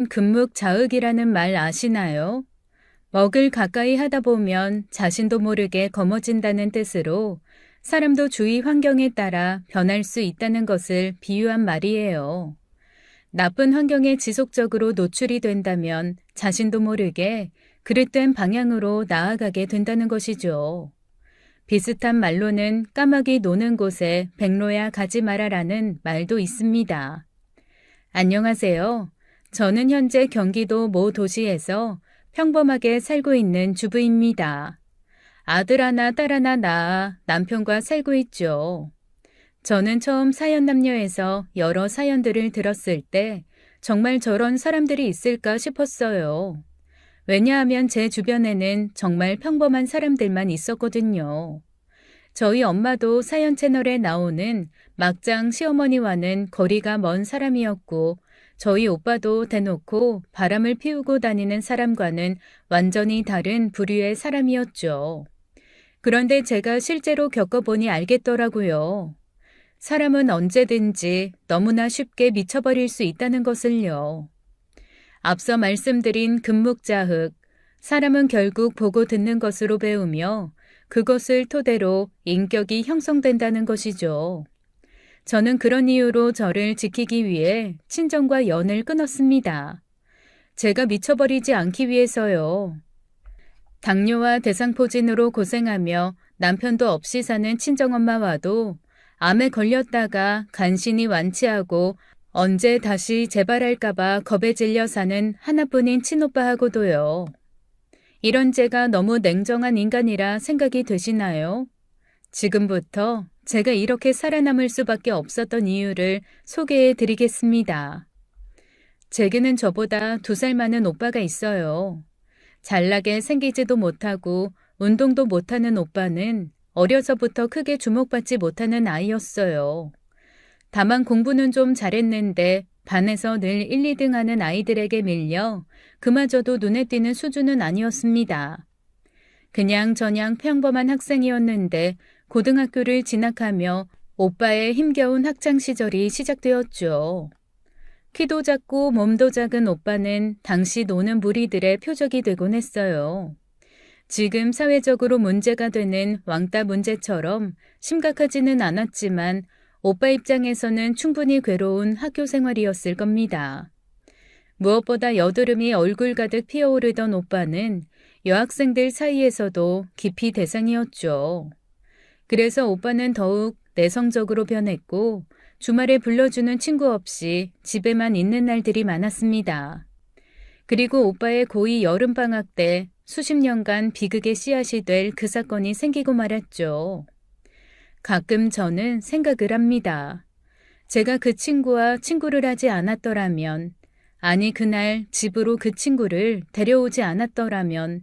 금묵자흑이라는 말 아시나요? 먹을 가까이 하다 보면 자신도 모르게 검어진다는 뜻으로 사람도 주위 환경에 따라 변할 수 있다는 것을 비유한 말이에요. 나쁜 환경에 지속적으로 노출이 된다면 자신도 모르게 그릇된 방향으로 나아가게 된다는 것이죠. 비슷한 말로는 까마귀 노는 곳에 백로야 가지 마라라는 말도 있습니다. 안녕하세요. 저는 현재 경기도 모 도시에서 평범하게 살고 있는 주부입니다. 아들 하나, 딸 하나 낳아 남편과 살고 있죠. 저는 처음 사연남녀에서 여러 사연들을 들었을 때 정말 저런 사람들이 있을까 싶었어요. 왜냐하면 제 주변에는 정말 평범한 사람들만 있었거든요. 저희 엄마도 사연 채널에 나오는 막장 시어머니와는 거리가 먼 사람이었고, 저희 오빠도 대놓고 바람을 피우고 다니는 사람과는 완전히 다른 부류의 사람이었죠. 그런데 제가 실제로 겪어보니 알겠더라고요. 사람은 언제든지 너무나 쉽게 미쳐버릴 수 있다는 것을요. 앞서 말씀드린 금묵자흑, 사람은 결국 보고 듣는 것으로 배우며 그것을 토대로 인격이 형성된다는 것이죠. 저는 그런 이유로 저를 지키기 위해 친정과 연을 끊었습니다. 제가 미쳐버리지 않기 위해서요. 당뇨와 대상포진으로 고생하며 남편도 없이 사는 친정엄마와도 암에 걸렸다가 간신히 완치하고 언제 다시 재발할까봐 겁에 질려 사는 하나뿐인 친오빠하고도요. 이런 제가 너무 냉정한 인간이라 생각이 되시나요? 지금부터 제가 이렇게 살아남을 수밖에 없었던 이유를 소개해 드리겠습니다. 제게는 저보다 2살 많은 오빠가 있어요. 잘나게 생기지도 못하고 운동도 못하는 오빠는 어려서부터 크게 주목받지 못하는 아이였어요. 다만 공부는 좀 잘했는데 반에서 늘 1, 2등 하는 아이들에게 밀려 그마저도 눈에 띄는 수준은 아니었습니다. 그냥저냥 평범한 학생이었는데 고등학교를 진학하며 오빠의 힘겨운 학창 시절이 시작되었죠. 키도 작고 몸도 작은 오빠는 당시 노는 무리들의 표적이 되곤 했어요. 지금 사회적으로 문제가 되는 왕따 문제처럼 심각하지는 않았지만 오빠 입장에서는 충분히 괴로운 학교 생활이었을 겁니다. 무엇보다 여드름이 얼굴 가득 피어오르던 오빠는 여학생들 사이에서도 기피 대상이었죠. 그래서 오빠는 더욱 내성적으로 변했고 주말에 불러주는 친구 없이 집에만 있는 날들이 많았습니다. 그리고 오빠의 고2 여름방학 때 수십 년간 비극의 씨앗이 될 그 사건이 생기고 말았죠. 가끔 저는 생각을 합니다. 제가 그 친구와 친구를 하지 않았더라면, 아니 그날 집으로 그 친구를 데려오지 않았더라면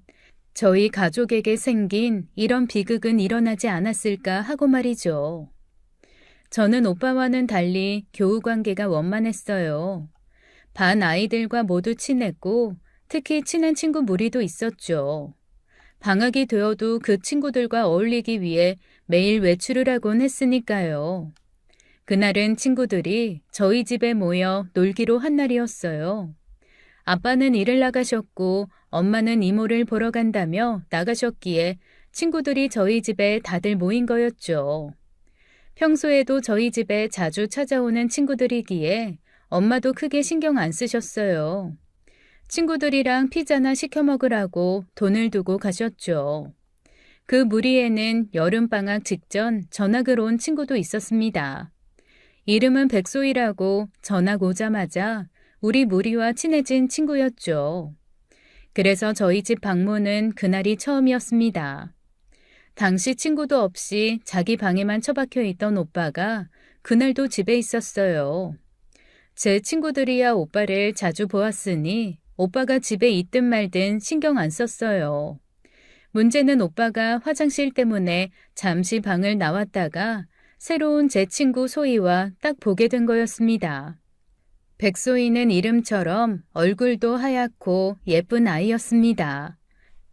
저희 가족에게 생긴 이런 비극은 일어나지 않았을까 하고 말이죠. 저는 오빠와는 달리 교우 관계가 원만했어요. 반 아이들과 모두 친했고 특히 친한 친구 무리도 있었죠. 방학이 되어도 그 친구들과 어울리기 위해 매일 외출을 하곤 했으니까요. 그날은 친구들이 저희 집에 모여 놀기로 한 날이었어요. 아빠는 일을 나가셨고 엄마는 이모를 보러 간다며 나가셨기에 친구들이 저희 집에 다들 모인 거였죠. 평소에도 저희 집에 자주 찾아오는 친구들이기에 엄마도 크게 신경 안 쓰셨어요. 친구들이랑 피자나 시켜 먹으라고 돈을 두고 가셨죠. 그 무리에는 여름방학 직전 전학을 온 친구도 있었습니다. 이름은 백소희라고 전학 오자마자 우리 무리와 친해진 친구였죠. 그래서 저희 집 방문은 그날이 처음이었습니다. 당시 친구도 없이 자기 방에만 처박혀 있던 오빠가 그날도 집에 있었어요. 제 친구들이야 오빠를 자주 보았으니 오빠가 집에 있든 말든 신경 안 썼어요. 문제는 오빠가 화장실 때문에 잠시 방을 나왔다가 새로운 제 친구 소희와 딱 보게 된 거였습니다. 백소희는 이름처럼 얼굴도 하얗고 예쁜 아이였습니다.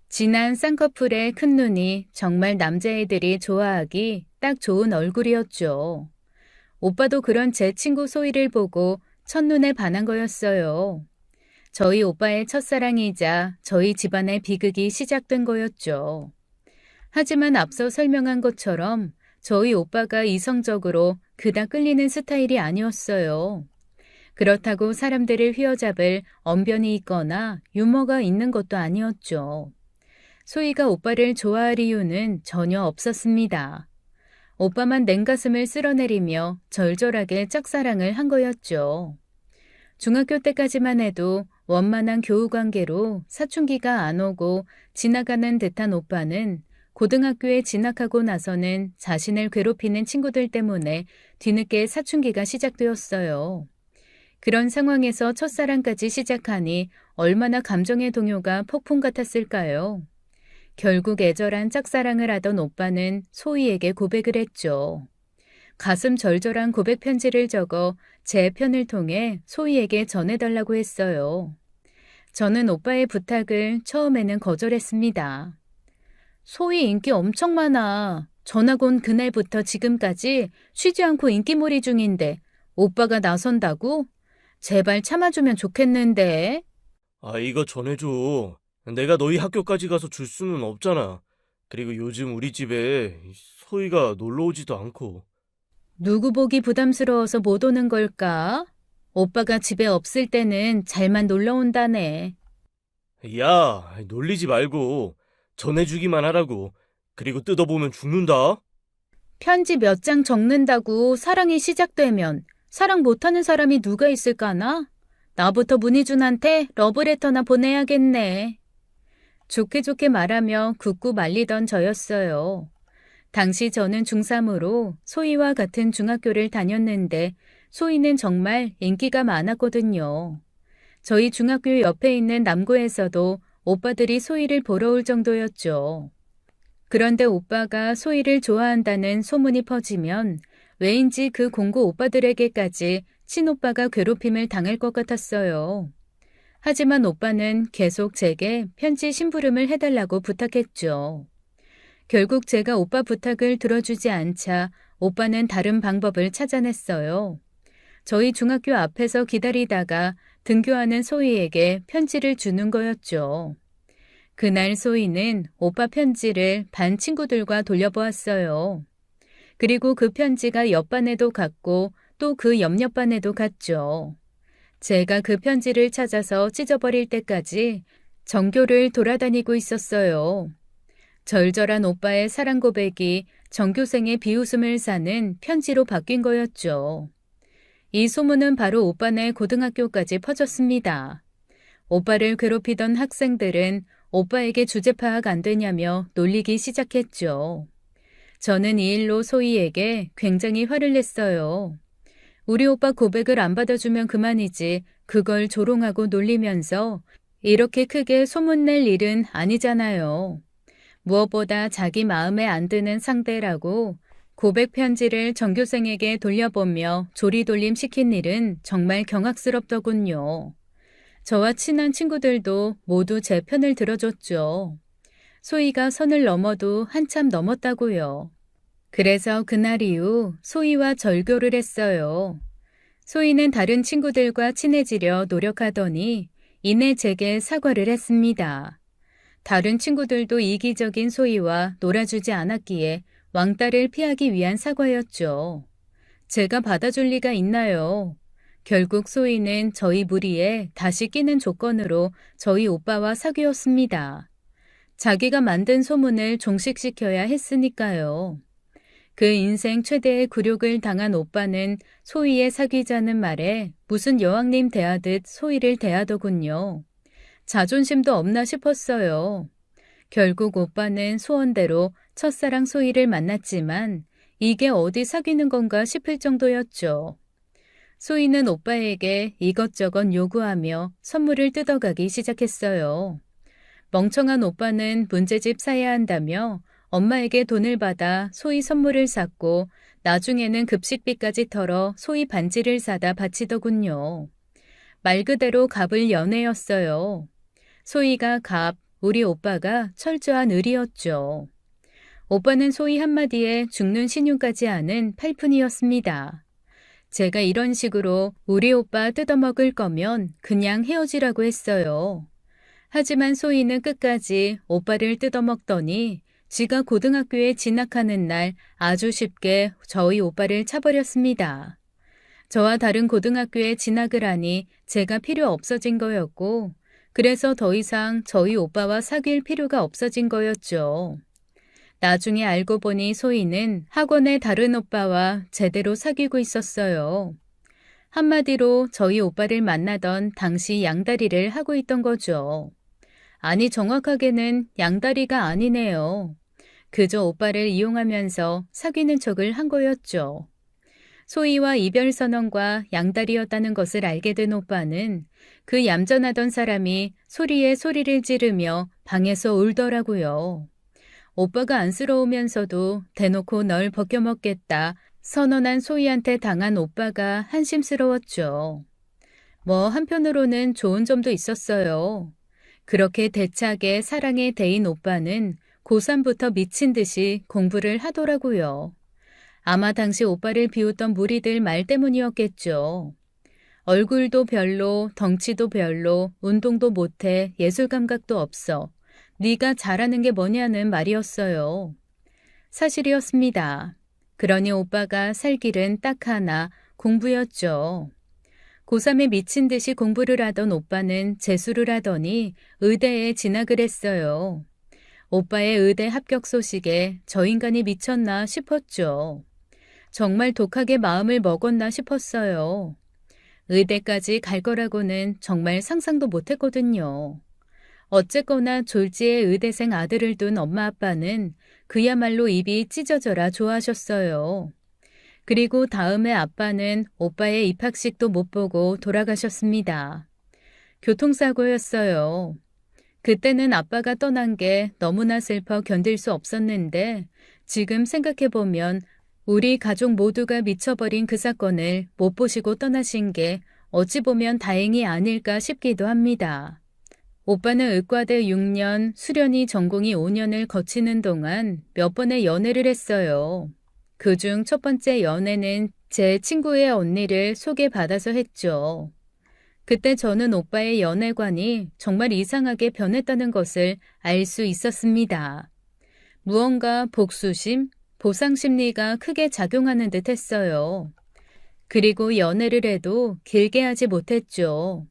진한 쌍꺼풀에 큰 눈이 정말 남자애들이 좋아하기 딱 좋은 얼굴이었죠. 오빠도 그런 제 친구 소희를 보고 첫눈에 반한 거였어요. 저희 오빠의 첫사랑이자 저희 집안의 비극이 시작된 거였죠. 하지만 앞서 설명한 것처럼 저희 오빠가 이성적으로 그닥 끌리는 스타일이 아니었어요. 그렇다고 사람들을 휘어잡을 언변이 있거나 유머가 있는 것도 아니었죠. 소희가 오빠를 좋아할 이유는 전혀 없었습니다. 오빠만 냉가슴을 쓸어내리며 절절하게 짝사랑을 한 거였죠. 중학교 때까지만 해도 원만한 교우관계로 사춘기가 안 오고 지나가는 듯한 오빠는 고등학교에 진학하고 나서는 자신을 괴롭히는 친구들 때문에 뒤늦게 사춘기가 시작되었어요. 그런 상황에서 첫사랑까지 시작하니 얼마나 감정의 동요가 폭풍 같았을까요? 결국 애절한 짝사랑을 하던 오빠는 소희에게 고백을 했죠. 가슴 절절한 고백 편지를 적어 제 편을 통해 소희에게 전해달라고 했어요. 저는 오빠의 부탁을 처음에는 거절했습니다. 소희 인기 엄청 많아. 전학 온 그날부터 지금까지 쉬지 않고 인기몰이 중인데 오빠가 나선다고? 제발 참아주면 좋겠는데. 이거 전해줘. 내가 너희 학교까지 가서 줄 수는 없잖아. 그리고 요즘 우리 집에 소희가 놀러 오지도 않고. 누구 보기 부담스러워서 못 오는 걸까? 오빠가 집에 없을 때는 잘만 놀러 온다네. 야, 놀리지 말고 전해주기만 하라고. 그리고 뜯어보면 죽는다. 편지 몇 장 적는다고 사랑이 시작되면 사랑 못하는 사람이 누가 있을까나? 나부터 문희준한테 러브레터나 보내야겠네. 좋게 좋게 말하며 굳고 말리던 저였어요. 당시 저는 중3으로 소희와 같은 중학교를 다녔는데 소희는 정말 인기가 많았거든요. 저희 중학교 옆에 있는 남고에서도 오빠들이 소희를 보러 올 정도였죠. 그런데 오빠가 소희를 좋아한다는 소문이 퍼지면 왜인지 그 공고 오빠들에게까지 친오빠가 괴롭힘을 당할 것 같았어요. 하지만 오빠는 계속 제게 편지 심부름을 해달라고 부탁했죠. 결국 제가 오빠 부탁을 들어주지 않자 오빠는 다른 방법을 찾아냈어요. 저희 중학교 앞에서 기다리다가 등교하는 소희에게 편지를 주는 거였죠. 그날 소희는 오빠 편지를 반 친구들과 돌려보았어요. 그리고 그 편지가 옆반에도 갔고 또 그 옆반에도 갔죠. 제가 그 편지를 찾아서 찢어버릴 때까지 전교를 돌아다니고 있었어요. 절절한 오빠의 사랑 고백이 전교생의 비웃음을 사는 편지로 바뀐 거였죠. 이 소문은 바로 오빠네 고등학교까지 퍼졌습니다. 오빠를 괴롭히던 학생들은 오빠에게 주제 파악 안 되냐며 놀리기 시작했죠. 저는 이 일로 소희에게 굉장히 화를 냈어요. 우리 오빠 고백을 안 받아주면 그만이지 그걸 조롱하고 놀리면서 이렇게 크게 소문낼 일은 아니잖아요. 무엇보다 자기 마음에 안 드는 상대라고 고백 편지를 전교생에게 돌려보며 조리돌림 시킨 일은 정말 경악스럽더군요. 저와 친한 친구들도 모두 제 편을 들어줬죠. 소희가 선을 넘어도 한참 넘었다고요. 그래서 그날 이후 소희와 절교를 했어요. 소희는 다른 친구들과 친해지려 노력하더니 이내 제게 사과를 했습니다. 다른 친구들도 이기적인 소희와 놀아주지 않았기에 왕따를 피하기 위한 사과였죠. 제가 받아줄 리가 있나요? 결국 소희는 저희 무리에 다시 끼는 조건으로 저희 오빠와 사귀었습니다. 자기가 만든 소문을 종식시켜야 했으니까요. 그 인생 최대의 굴욕을 당한 오빠는 소희의 사귀자는 말에 무슨 여왕님 대하듯 소희를 대하더군요. 자존심도 없나 싶었어요. 결국 오빠는 소원대로 첫사랑 소희를 만났지만 이게 어디 사귀는 건가 싶을 정도였죠. 소희는 오빠에게 이것저것 요구하며 선물을 뜯어가기 시작했어요. 멍청한 오빠는 문제집 사야 한다며 엄마에게 돈을 받아 소희 선물을 샀고 나중에는 급식비까지 털어 소희 반지를 사다 바치더군요. 말 그대로 갑을 연애였어요. 소희가 갑, 우리 오빠가 철저한 을이었죠. 오빠는 소희 한마디에 죽는 신용까지 하는 팔푼이었습니다. 제가 이런 식으로 우리 오빠 뜯어먹을 거면 그냥 헤어지라고 했어요. 하지만 소희는 끝까지 오빠를 뜯어먹더니 지가 고등학교에 진학하는 날 아주 쉽게 저희 오빠를 차버렸습니다. 저와 다른 고등학교에 진학을 하니 제가 필요 없어진 거였고, 그래서 더 이상 저희 오빠와 사귈 필요가 없어진 거였죠. 나중에 알고 보니 소희는 학원의 다른 오빠와 제대로 사귀고 있었어요. 한마디로 저희 오빠를 만나던 당시 양다리를 하고 있던 거죠. 아니, 정확하게는 양다리가 아니네요. 그저 오빠를 이용하면서 사귀는 척을 한 거였죠. 소희와 이별 선언과 양다리였다는 것을 알게 된 오빠는 그 얌전하던 사람이 소리에 소리를 지르며 방에서 울더라고요. 오빠가 안쓰러우면서도 대놓고 널 벗겨먹겠다 선언한 소희한테 당한 오빠가 한심스러웠죠. 뭐 한편으로는 좋은 점도 있었어요. 그렇게 대차게 사랑에 대인 오빠는 고3부터 미친 듯이 공부를 하더라고요. 아마 당시 오빠를 비웃던 무리들 말 때문이었겠죠. 얼굴도 별로, 덩치도 별로, 운동도 못해, 예술 감각도 없어. 네가 잘하는 게 뭐냐는 말이었어요. 사실이었습니다. 그러니 오빠가 살 길은 딱 하나, 공부였죠. 고3에 미친 듯이 공부를 하던 오빠는 재수를 하더니 의대에 진학을 했어요. 오빠의 의대 합격 소식에 저 인간이 미쳤나 싶었죠. 정말 독하게 마음을 먹었나 싶었어요. 의대까지 갈 거라고는 정말 상상도 못했거든요. 어쨌거나 졸지에 의대생 아들을 둔 엄마 아빠는 그야말로 입이 찢어져라 좋아하셨어요. 그리고 다음에 아빠는 오빠의 입학식도 못 보고 돌아가셨습니다. 교통사고였어요. 그때는 아빠가 떠난 게 너무나 슬퍼 견딜 수 없었는데 지금 생각해보면 우리 가족 모두가 미쳐버린 그 사건을 못 보시고 떠나신 게 어찌 보면 다행이 아닐까 싶기도 합니다. 오빠는 의과대 6년, 수련이 전공이 5년을 거치는 동안 몇 번의 연애를 했어요. 그중 첫 번째 연애는 제 친구의 언니를 소개받아서 했죠. 그때 저는 오빠의 연애관이 정말 이상하게 변했다는 것을 알 수 있었습니다. 무언가 복수심, 보상심리가 크게 작용하는 듯 했어요. 그리고 연애를 해도 길게 하지 못했죠.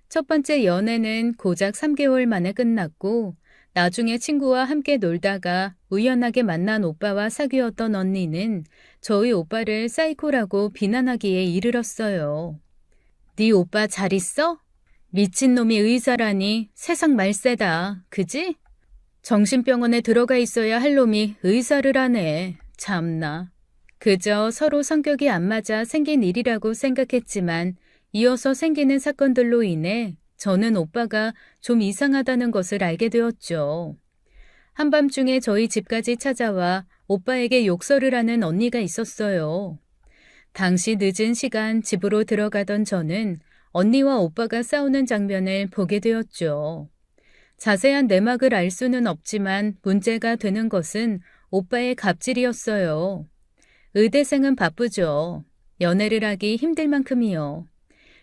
첫 번째 연애는 고작 3개월 만에 끝났고 나중에 친구와 함께 놀다가 우연하게 만난 오빠와 사귀었던 언니는 저희 오빠를 사이코라고 비난하기에 이르렀어요. 네 오빠 잘 있어? 미친놈이 의사라니 세상 말세다. 그지? 정신병원에 들어가 있어야 할 놈이 의사를 하네. 참나. 그저 서로 성격이 안 맞아 생긴 일이라고 생각했지만 이어서 생기는 사건들로 인해 저는 오빠가 좀 이상하다는 것을 알게 되었죠. 한밤중에 저희 집까지 찾아와 오빠에게 욕설을 하는 언니가 있었어요. 당시 늦은 시간 집으로 들어가던 저는 언니와 오빠가 싸우는 장면을 보게 되었죠. 자세한 내막을 알 수는 없지만 문제가 되는 것은 오빠의 갑질이었어요. 의대생은 바쁘죠. 연애를 하기 힘들 만큼이요.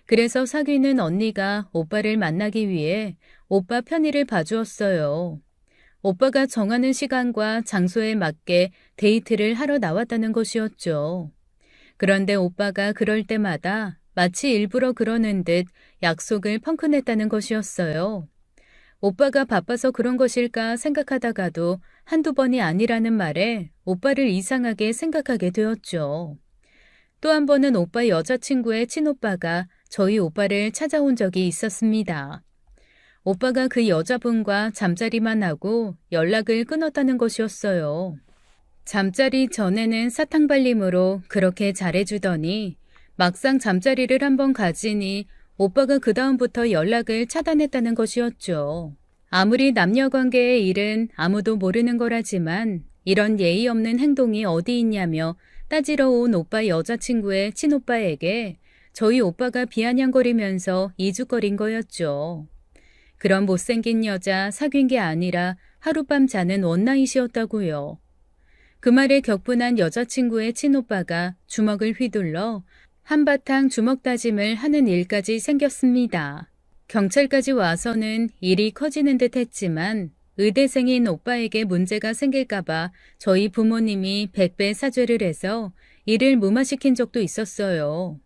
그래서 사귀는 언니가 오빠를 만나기 위해 오빠 편의를 봐주었어요. 오빠가 정하는 시간과 장소에 맞게 데이트를 하러 나왔다는 것이었죠. 그런데 오빠가 그럴 때마다 마치 일부러 그러는 듯 약속을 펑크냈다는 것이었어요. 오빠가 바빠서 그런 것일까 생각하다가도 한두 번이 아니라는 말에 오빠를 이상하게 생각하게 되었죠. 또 한 번은 오빠 여자친구의 친오빠가 저희 오빠를 찾아온 적이 있었습니다. 오빠가 그 여자분과 잠자리만 하고 연락을 끊었다는 것이었어요. 잠자리 전에는 사탕발림으로 그렇게 잘해주더니 막상 잠자리를 한번 가지니 오빠가 그 다음부터 연락을 차단했다는 것이었죠. 아무리 남녀관계의 일은 아무도 모르는 거라지만 이런 예의 없는 행동이 어디 있냐며 따지러 온 오빠 여자친구의 친오빠에게 저희 오빠가 비아냥거리면서 이죽거린 거였죠. 그런 못생긴 여자 사귄 게 아니라 하룻밤 자는 원나잇이었다고요. 그 말에 격분한 여자친구의 친오빠가 주먹을 휘둘러 한바탕 주먹 다짐을 하는 일까지 생겼습니다. 경찰까지 와서는 일이 커지는 듯 했지만 의대생인 오빠에게 문제가 생길까봐 저희 부모님이 100배 사죄를 해서 일을 무마시킨 적도 있었어요.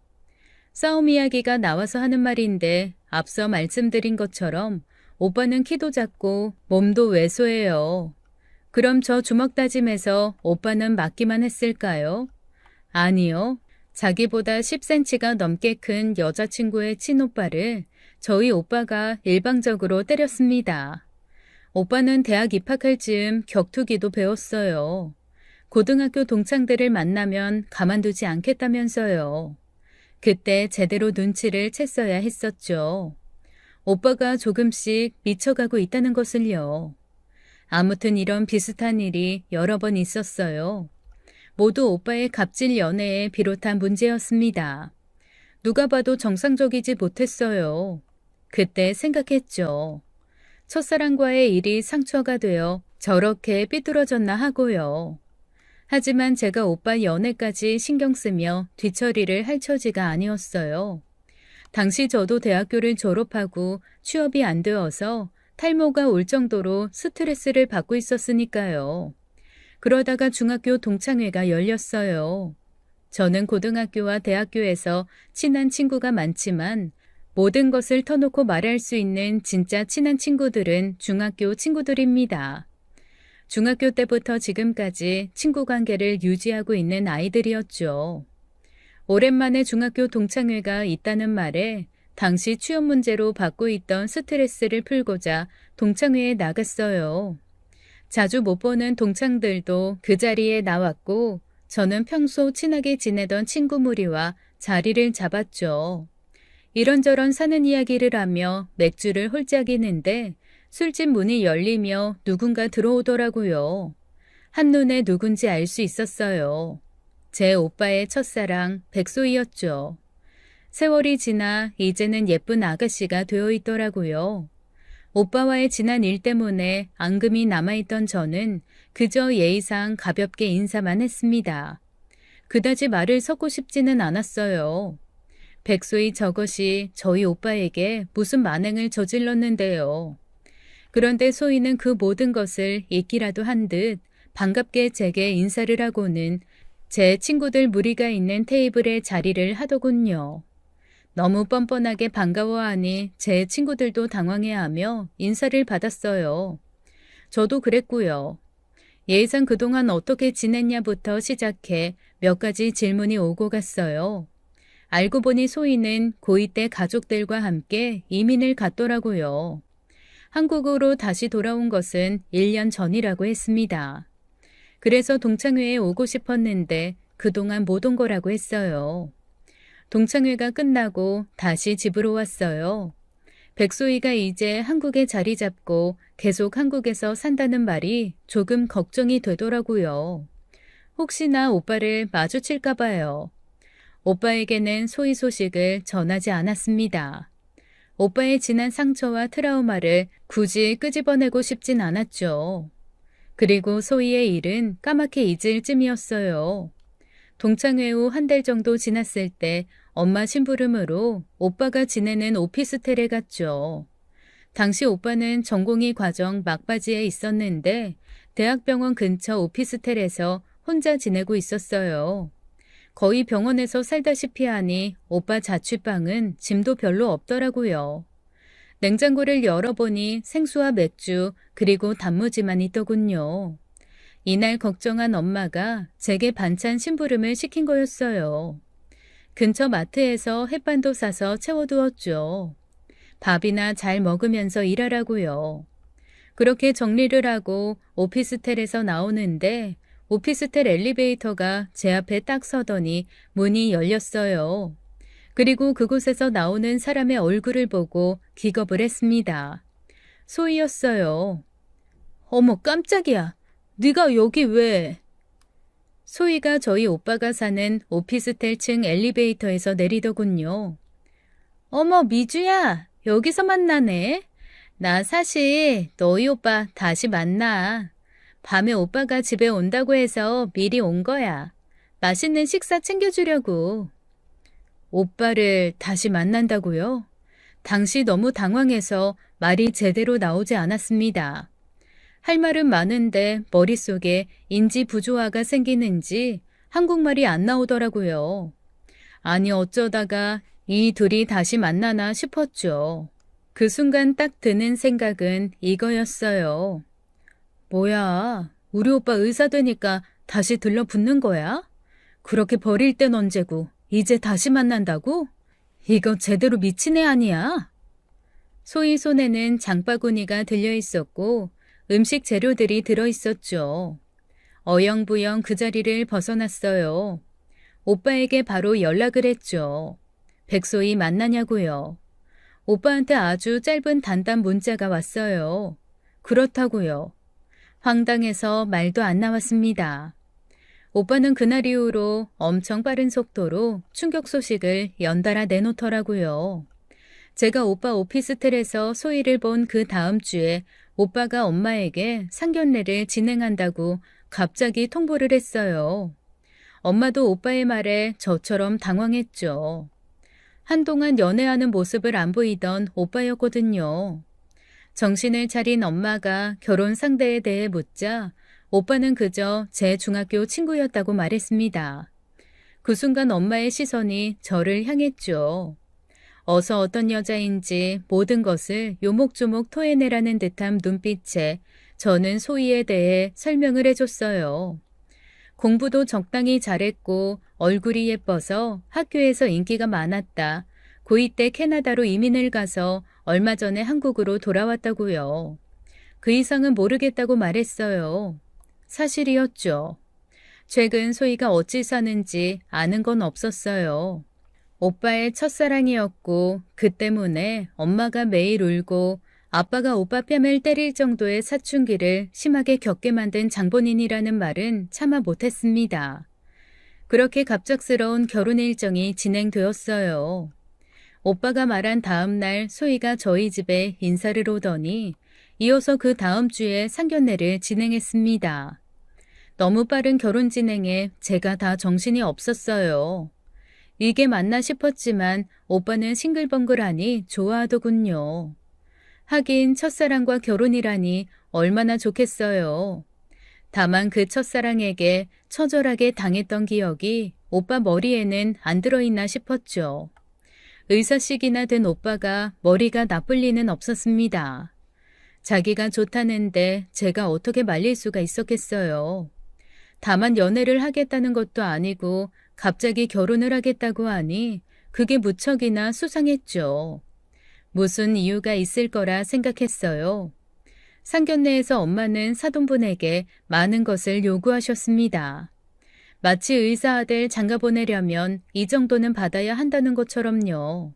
싸움 이야기가 나와서 하는 말인데 앞서 말씀드린 것처럼 오빠는 키도 작고 몸도 왜소해요. 그럼 저 주먹 다짐에서 오빠는 맞기만 했을까요? 아니요. 자기보다 10cm가 넘게 큰 여자친구의 친오빠를 저희 오빠가 일방적으로 때렸습니다. 오빠는 대학 입학할 즈음 격투기도 배웠어요. 고등학교 동창들을 만나면 가만두지 않겠다면서요. 그때 제대로 눈치를 챘어야 했었죠. 오빠가 조금씩 미쳐가고 있다는 것을요. 아무튼 이런 비슷한 일이 여러 번 있었어요. 모두 오빠의 갑질 연애에 비롯한 문제였습니다. 누가 봐도 정상적이지 못했어요. 그때 생각했죠. 첫사랑과의 일이 상처가 되어 저렇게 삐뚤어졌나 하고요. 하지만 제가 오빠 연애까지 신경 쓰며 뒤처리를 할 처지가 아니었어요. 당시 저도 대학교를 졸업하고 취업이 안 되어서 탈모가 올 정도로 스트레스를 받고 있었으니까요. 그러다가 중학교 동창회가 열렸어요. 저는 고등학교와 대학교에서 친한 친구가 많지만 모든 것을 터놓고 말할 수 있는 진짜 친한 친구들은 중학교 친구들입니다. 중학교 때부터 지금까지 친구 관계를 유지하고 있는 아이들이었죠. 오랜만에 중학교 동창회가 있다는 말에 당시 취업 문제로 받고 있던 스트레스를 풀고자 동창회에 나갔어요. 자주 못 보는 동창들도 그 자리에 나왔고 저는 평소 친하게 지내던 친구 무리와 자리를 잡았죠. 이런저런 사는 이야기를 하며 맥주를 홀짝이는데 술집 문이 열리며 누군가 들어오더라고요. 한눈에 누군지 알 수 있었어요. 제 오빠의 첫사랑 백소희였죠. 세월이 지나 이제는 예쁜 아가씨가 되어 있더라고요. 오빠와의 지난 일 때문에 앙금이 남아있던 저는 그저 예의상 가볍게 인사만 했습니다. 그다지 말을 섞고 싶지는 않았어요. 백소희 저것이 저희 오빠에게 무슨 만행을 저질렀는데요. 그런데 소희는 그 모든 것을 잊기라도 한 듯 반갑게 제게 인사를 하고는 제 친구들 무리가 있는 테이블에 자리를 하더군요. 너무 뻔뻔하게 반가워하니 제 친구들도 당황해하며 인사를 받았어요. 저도 그랬고요. 예의상 그동안 어떻게 지냈냐부터 시작해 몇 가지 질문이 오고 갔어요. 알고 보니 소희는 고2 때 가족들과 함께 이민을 갔더라고요. 한국으로 다시 돌아온 것은 1년 전이라고 했습니다. 그래서 동창회에 오고 싶었는데 그동안 못 온 거라고 했어요. 동창회가 끝나고 다시 집으로 왔어요. 백소희가 이제 한국에 자리 잡고 계속 한국에서 산다는 말이 조금 걱정이 되더라고요. 혹시나 오빠를 마주칠까 봐요. 오빠에게는 소희 소식을 전하지 않았습니다. 오빠의 지난 상처와 트라우마를 굳이 끄집어내고 싶진 않았죠. 그리고 소희의 일은 까맣게 잊을 쯤이었어요. 동창회 후 한 달 정도 지났을 때 엄마 심부름으로 오빠가 지내는 오피스텔에 갔죠. 당시 오빠는 전공의 과정 막바지에 있었는데 대학병원 근처 오피스텔에서 혼자 지내고 있었어요. 거의 병원에서 살다시피 하니 오빠 자취방은 짐도 별로 없더라고요. 냉장고를 열어보니 생수와 맥주 그리고 단무지만 있더군요. 이날 걱정한 엄마가 제게 반찬 심부름을 시킨 거였어요. 근처 마트에서 햇반도 사서 채워두었죠. 밥이나 잘 먹으면서 일하라고요. 그렇게 정리를 하고 오피스텔에서 나오는데 오피스텔 엘리베이터가 제 앞에 딱 서더니 문이 열렸어요. 그리고 그곳에서 나오는 사람의 얼굴을 보고 기겁을 했습니다. 소희였어요. 어머 깜짝이야. 네가 여기 왜? 소희가 저희 오빠가 사는 오피스텔 층 엘리베이터에서 내리더군요. 어머 미주야, 여기서 만나네. 나 사실 너희 오빠 다시 만나. 밤에 오빠가 집에 온다고 해서 미리 온 거야. 맛있는 식사 챙겨주려고. 오빠를 다시 만난다고요? 당시 너무 당황해서 말이 제대로 나오지 않았습니다. 할 말은 많은데 머릿속에 인지 부조화가 생기는지 한국말이 안 나오더라고요. 아니 어쩌다가 이 둘이 다시 만나나 싶었죠. 그 순간 딱 드는 생각은 이거였어요. 뭐야, 우리 오빠 의사 되니까 다시 들러붙는 거야? 그렇게 버릴 땐 언제고 이제 다시 만난다고? 이거 제대로 미친 애 아니야? 소희 손에는 장바구니가 들려 있었고 음식 재료들이 들어 있었죠. 어영부영 그 자리를 벗어났어요. 오빠에게 바로 연락을 했죠. 백소희 만나냐고요. 오빠한테 아주 짧은 단답 문자가 왔어요. 그렇다고요. 황당해서 말도 안 나왔습니다. 오빠는 그날 이후로 엄청 빠른 속도로 충격 소식을 연달아 내놓더라고요. 제가 오빠 오피스텔에서 소희를 본 그 다음 주에 오빠가 엄마에게 상견례를 진행한다고 갑자기 통보를 했어요. 엄마도 오빠의 말에 저처럼 당황했죠. 한동안 연애하는 모습을 안 보이던 오빠였거든요. 정신을 차린 엄마가 결혼 상대에 대해 묻자 오빠는 그저 제 중학교 친구였다고 말했습니다. 그 순간 엄마의 시선이 저를 향했죠. 어서 어떤 여자인지 모든 것을 요목조목 토해내라는 듯한 눈빛에 저는 소희에 대해 설명을 해줬어요. 공부도 적당히 잘했고 얼굴이 예뻐서 학교에서 인기가 많았다. 고2 때 캐나다로 이민을 가서 얼마 전에 한국으로 돌아왔다고요. 그 이상은 모르겠다고 말했어요. 사실이었죠. 최근 소희가 어찌 사는지 아는 건 없었어요. 오빠의 첫사랑이었고 그 때문에 엄마가 매일 울고 아빠가 오빠 뺨을 때릴 정도의 사춘기를 심하게 겪게 만든 장본인이라는 말은 참아 못했습니다. 그렇게 갑작스러운 결혼 일정이 진행되었어요. 오빠가 말한 다음 날 소희가 저희 집에 인사를 오더니 이어서 그 다음 주에 상견례를 진행했습니다. 너무 빠른 결혼 진행에 제가 다 정신이 없었어요. 이게 맞나 싶었지만 오빠는 싱글벙글하니 좋아하더군요. 하긴 첫사랑과 결혼이라니 얼마나 좋겠어요. 다만 그 첫사랑에게 처절하게 당했던 기억이 오빠 머리에는 안 들어있나 싶었죠. 의사식이나 된 오빠가 머리가 나쁠 리는 없었습니다. 자기가 좋다는데 제가 어떻게 말릴 수가 있었겠어요. 다만 연애를 하겠다는 것도 아니고 갑자기 결혼을 하겠다고 하니 그게 무척이나 수상했죠. 무슨 이유가 있을 거라 생각했어요. 상견례에서 엄마는 사돈분에게 많은 것을 요구하셨습니다. 마치 의사 아들 장가 보내려면 이 정도는 받아야 한다는 것처럼요.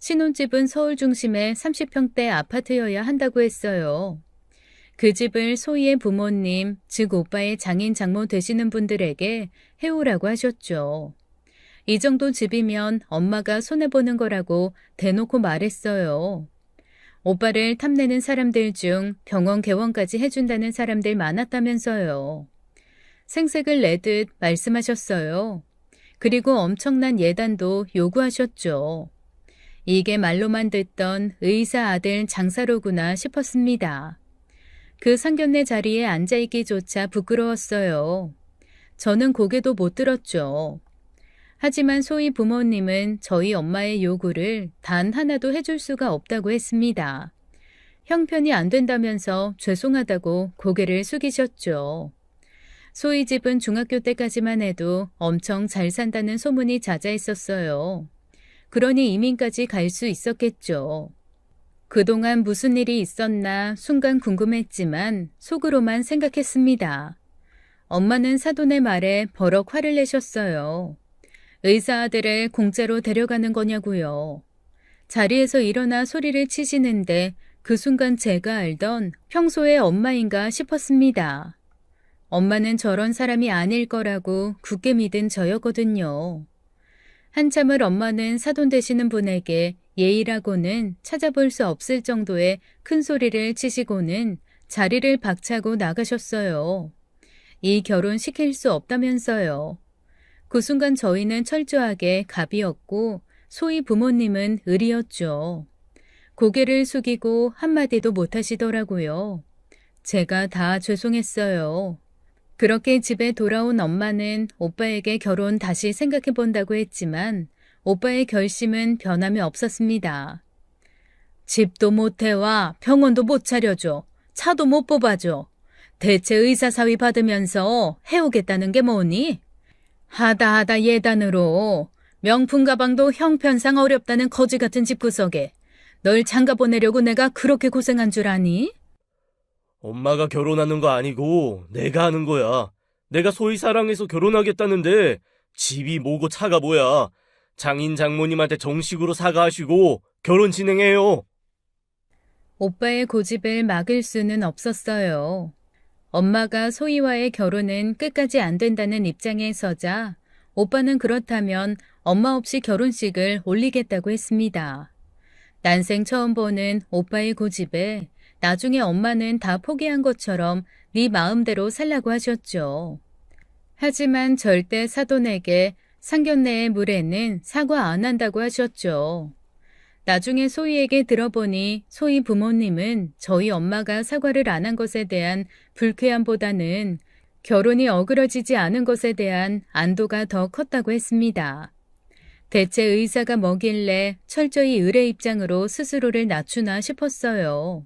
신혼집은 서울 중심의 30평대 아파트여야 한다고 했어요. 그 집을 소희의 부모님, 즉 오빠의 장인 장모 되시는 분들에게 해오라고 하셨죠. 이 정도 집이면 엄마가 손해보는 거라고 대놓고 말했어요. 오빠를 탐내는 사람들 중 병원 개원까지 해준다는 사람들 많았다면서요. 생색을 내듯 말씀하셨어요. 그리고 엄청난 예단도 요구하셨죠. 이게 말로만 듣던 의사 아들 장사로구나 싶었습니다. 그 상견례 자리에 앉아있기조차 부끄러웠어요. 저는 고개도 못 들었죠. 하지만 소희 부모님은 저희 엄마의 요구를 단 하나도 해줄 수가 없다고 했습니다. 형편이 안 된다면서 죄송하다고 고개를 숙이셨죠. 소희 집은 중학교 때까지만 해도 엄청 잘 산다는 소문이 자자했었어요. 그러니 이민까지 갈 수 있었겠죠. 그동안 무슨 일이 있었나 순간 궁금했지만 속으로만 생각했습니다. 엄마는 사돈의 말에 버럭 화를 내셨어요. 의사 아들을 공짜로 데려가는 거냐고요. 자리에서 일어나 소리를 치시는데 그 순간 제가 알던 평소의 엄마인가 싶었습니다. 엄마는 저런 사람이 아닐 거라고 굳게 믿은 저였거든요. 한참을 엄마는 사돈 되시는 분에게 예의라고는 찾아볼 수 없을 정도의 큰 소리를 치시고는 자리를 박차고 나가셨어요. 이 결혼 시킬 수 없다면서요. 그 순간 저희는 철저하게 갑이었고 소희 부모님은 을이었죠. 고개를 숙이고 한마디도 못하시더라고요. 제가 다 죄송했어요. 그렇게 집에 돌아온 엄마는 오빠에게 결혼 다시 생각해본다고 했지만 오빠의 결심은 변함이 없었습니다. 집도 못 해와 병원도 못 차려줘. 차도 못 뽑아줘. 대체 의사사위 받으면서 해오겠다는 게 뭐니? 하다 예단으로 명품 가방도 형편상 어렵다는 거지 같은 집구석에 널 장가 보내려고 내가 그렇게 고생한 줄 아니? 엄마가 결혼하는 거 아니고 내가 하는 거야. 내가 소희 사랑해서 결혼하겠다는데 집이 뭐고 차가 뭐야. 장인 장모님한테 정식으로 사과하시고 결혼 진행해요. 오빠의 고집을 막을 수는 없었어요. 엄마가 소희와의 결혼은 끝까지 안 된다는 입장에 서자 오빠는 그렇다면 엄마 없이 결혼식을 올리겠다고 했습니다. 난생 처음 보는 오빠의 고집에 나중에 엄마는 다 포기한 것처럼 네 마음대로 살라고 하셨죠. 하지만 절대 사돈에게 상견례의 물에는 사과 안 한다고 하셨죠. 나중에 소희에게 들어보니 소희 부모님은 저희 엄마가 사과를 안 한 것에 대한 불쾌함보다는 결혼이 어그러지지 않은 것에 대한 안도가 더 컸다고 했습니다. 대체 의사가 뭐길래 철저히 을의 입장으로 스스로를 낮추나 싶었어요.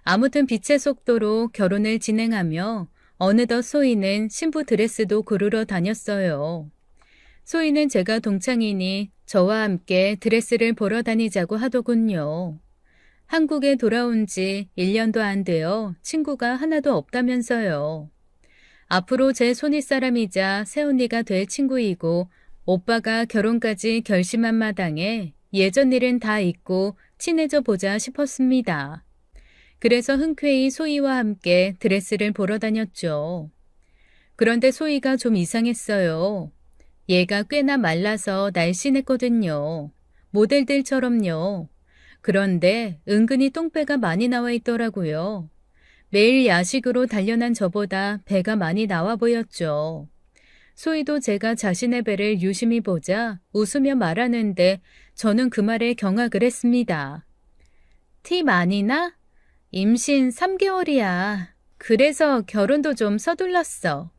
아무튼 빛의 속도로 결혼을 진행하며 어느덧 소희는 신부 드레스도 고르러 다녔어요. 소희는 제가 동창이니 저와 함께 드레스를 보러 다니자고 하더군요. 한국에 돌아온 지 1년도 안 되어 친구가 하나도 없다면서요. 앞으로 제 손윗사람이자 새언니가 될 친구이고 오빠가 결혼까지 결심한 마당에 예전 일은 다 잊고 친해져 보자 싶었습니다. 그래서 흔쾌히 소희와 함께 드레스를 보러 다녔죠. 그런데 소희가 좀 이상했어요. 얘가 꽤나 말라서 날씬했거든요. 모델들처럼요. 그런데 은근히 똥배가 많이 나와 있더라고요. 매일 야식으로 단련한 저보다 배가 많이 나와 보였죠. 소희도 제가 자신의 배를 유심히 보자 웃으며 말하는데 저는 그 말에 경악을 했습니다. 티 많이 나? 임신 3개월이야. 그래서 결혼도 좀 서둘렀어.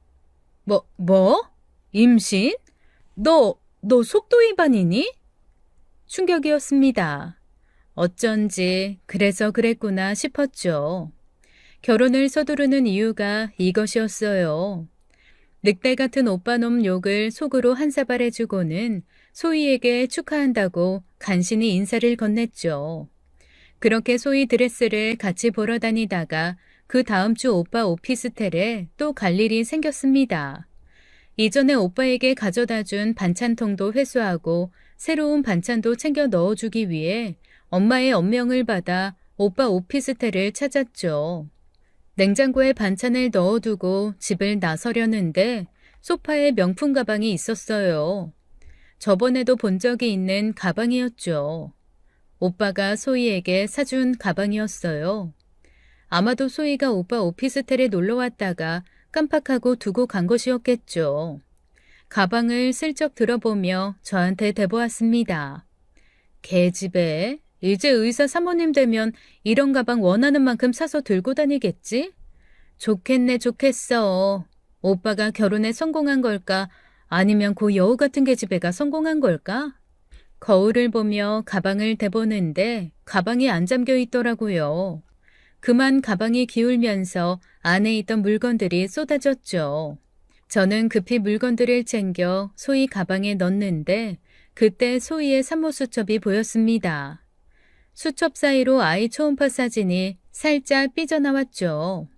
뭐? 임신? 너 속도 위반이니? 충격이었습니다. 어쩐지 그래서 그랬구나 싶었죠. 결혼을 서두르는 이유가 이것이었어요. 늑대 같은 오빠놈 욕을 속으로 한 사발 해주고는 소희에게 축하한다고 간신히 인사를 건넸죠. 그렇게 소희 드레스를 같이 보러 다니다가 그 다음 주 오빠 오피스텔에 또 갈 일이 생겼습니다. 이전에 오빠에게 가져다 준 반찬통도 회수하고 새로운 반찬도 챙겨 넣어주기 위해 엄마의 엄명을 받아 오빠 오피스텔을 찾았죠. 냉장고에 반찬을 넣어두고 집을 나서려는데 소파에 명품 가방이 있었어요. 저번에도 본 적이 있는 가방이었죠. 오빠가 소희에게 사준 가방이었어요. 아마도 소희가 오빠 오피스텔에 놀러 왔다가 깜빡하고 두고 간 것이었겠죠. 가방을 슬쩍 들어보며 저한테 대보았습니다. 개집애, 이제 의사 사모님 되면 이런 가방 원하는 만큼 사서 들고 다니겠지? 좋겠네, 좋겠어. 오빠가 결혼에 성공한 걸까? 아니면 그 여우 같은 계집애가 성공한 걸까? 거울을 보며 가방을 대보는데 가방이 안 잠겨 있더라고요. 그만 가방이 기울면서 안에 있던 물건들이 쏟아졌죠. 저는 급히 물건들을 챙겨 소희 가방에 넣는데 그때 소희의 산모 수첩이 보였습니다. 수첩 사이로 아이 초음파 사진이 살짝 삐져나왔죠.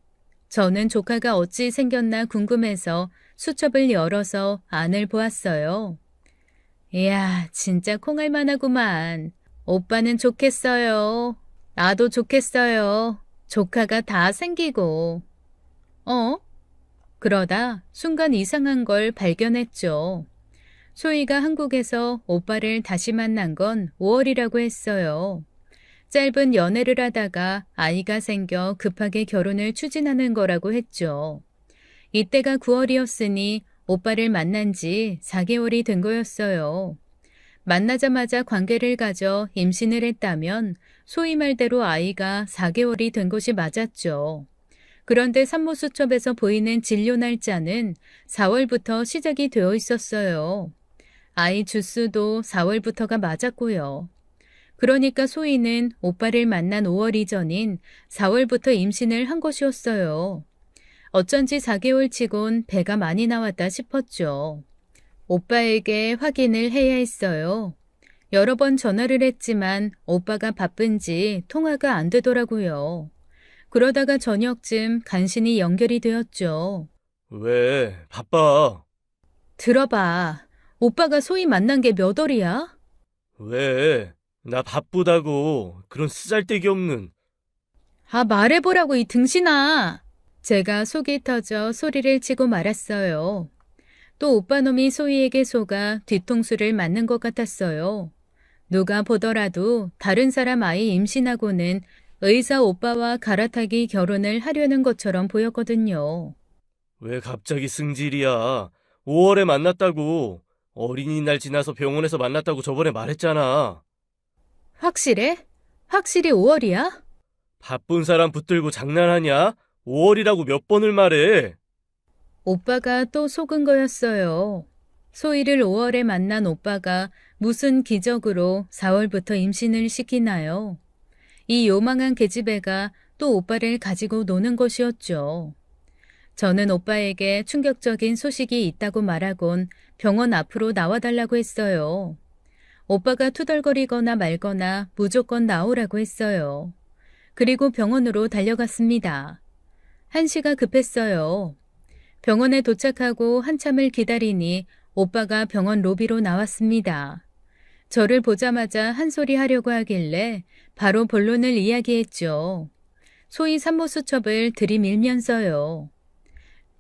저는 조카가 어찌 생겼나 궁금해서 수첩을 열어서 안을 보았어요. 이야, 진짜 콩알만하구만. 오빠는 좋겠어요. 나도 좋겠어요. 조카가 다 생기고. 그러다 순간 이상한 걸 발견했죠. 소희가 한국에서 오빠를 다시 만난 건 5월이라고 했어요. 짧은 연애를 하다가 아이가 생겨 급하게 결혼을 추진하는 거라고 했죠. 이때가 9월이었으니 오빠를 만난 지 4개월이 된 거였어요. 만나자마자 관계를 가져 임신을 했다면 소위 말대로 아이가 4개월이 된 것이 맞았죠. 그런데 산모수첩에서 보이는 진료 날짜는 4월부터 시작이 되어 있었어요. 아이 주수도 4월부터가 맞았고요. 그러니까 소희는 오빠를 만난 5월 이전인 4월부터 임신을 한 것이었어요. 어쩐지 4개월 치곤 배가 많이 나왔다 싶었죠. 오빠에게 확인을 해야 했어요. 여러 번 전화를 했지만 오빠가 바쁜지 통화가 안 되더라고요. 그러다가 저녁쯤 간신히 연결이 되었죠. 왜? 바빠. 들어봐. 오빠가 소희 만난 게 몇 월이야? 왜? 나 바쁘다고. 그런 쓰잘데기 없는. 아, 말해보라고 이 등신아. 제가 속이 터져 소리를 치고 말았어요. 또 오빠놈이 소희에게 속아 뒤통수를 맞는 것 같았어요. 누가 보더라도 다른 사람 아이 임신하고는 의사 오빠와 갈아타기 결혼을 하려는 것처럼 보였거든요. 왜 갑자기 승질이야? 5월에 만났다고. 어린이날 지나서 병원에서 만났다고 저번에 말했잖아. 확실해? 확실히 5월이야? 바쁜 사람 붙들고 장난하냐? 5월이라고 몇 번을 말해. 오빠가 또 속은 거였어요. 소희를 5월에 만난 오빠가 무슨 기적으로 4월부터 임신을 시키나요? 이 요망한 계집애가 또 오빠를 가지고 노는 것이었죠. 저는 오빠에게 충격적인 소식이 있다고 말하곤 병원 앞으로 나와달라고 했어요. 오빠가 투덜거리거나 말거나 무조건 나오라고 했어요. 그리고 병원으로 달려갔습니다. 한시가 급했어요. 병원에 도착하고 한참을 기다리니 오빠가 병원 로비로 나왔습니다. 저를 보자마자 한 소리 하려고 하길래 바로 본론을 이야기했죠. 소위 산모수첩을 들이밀면서요.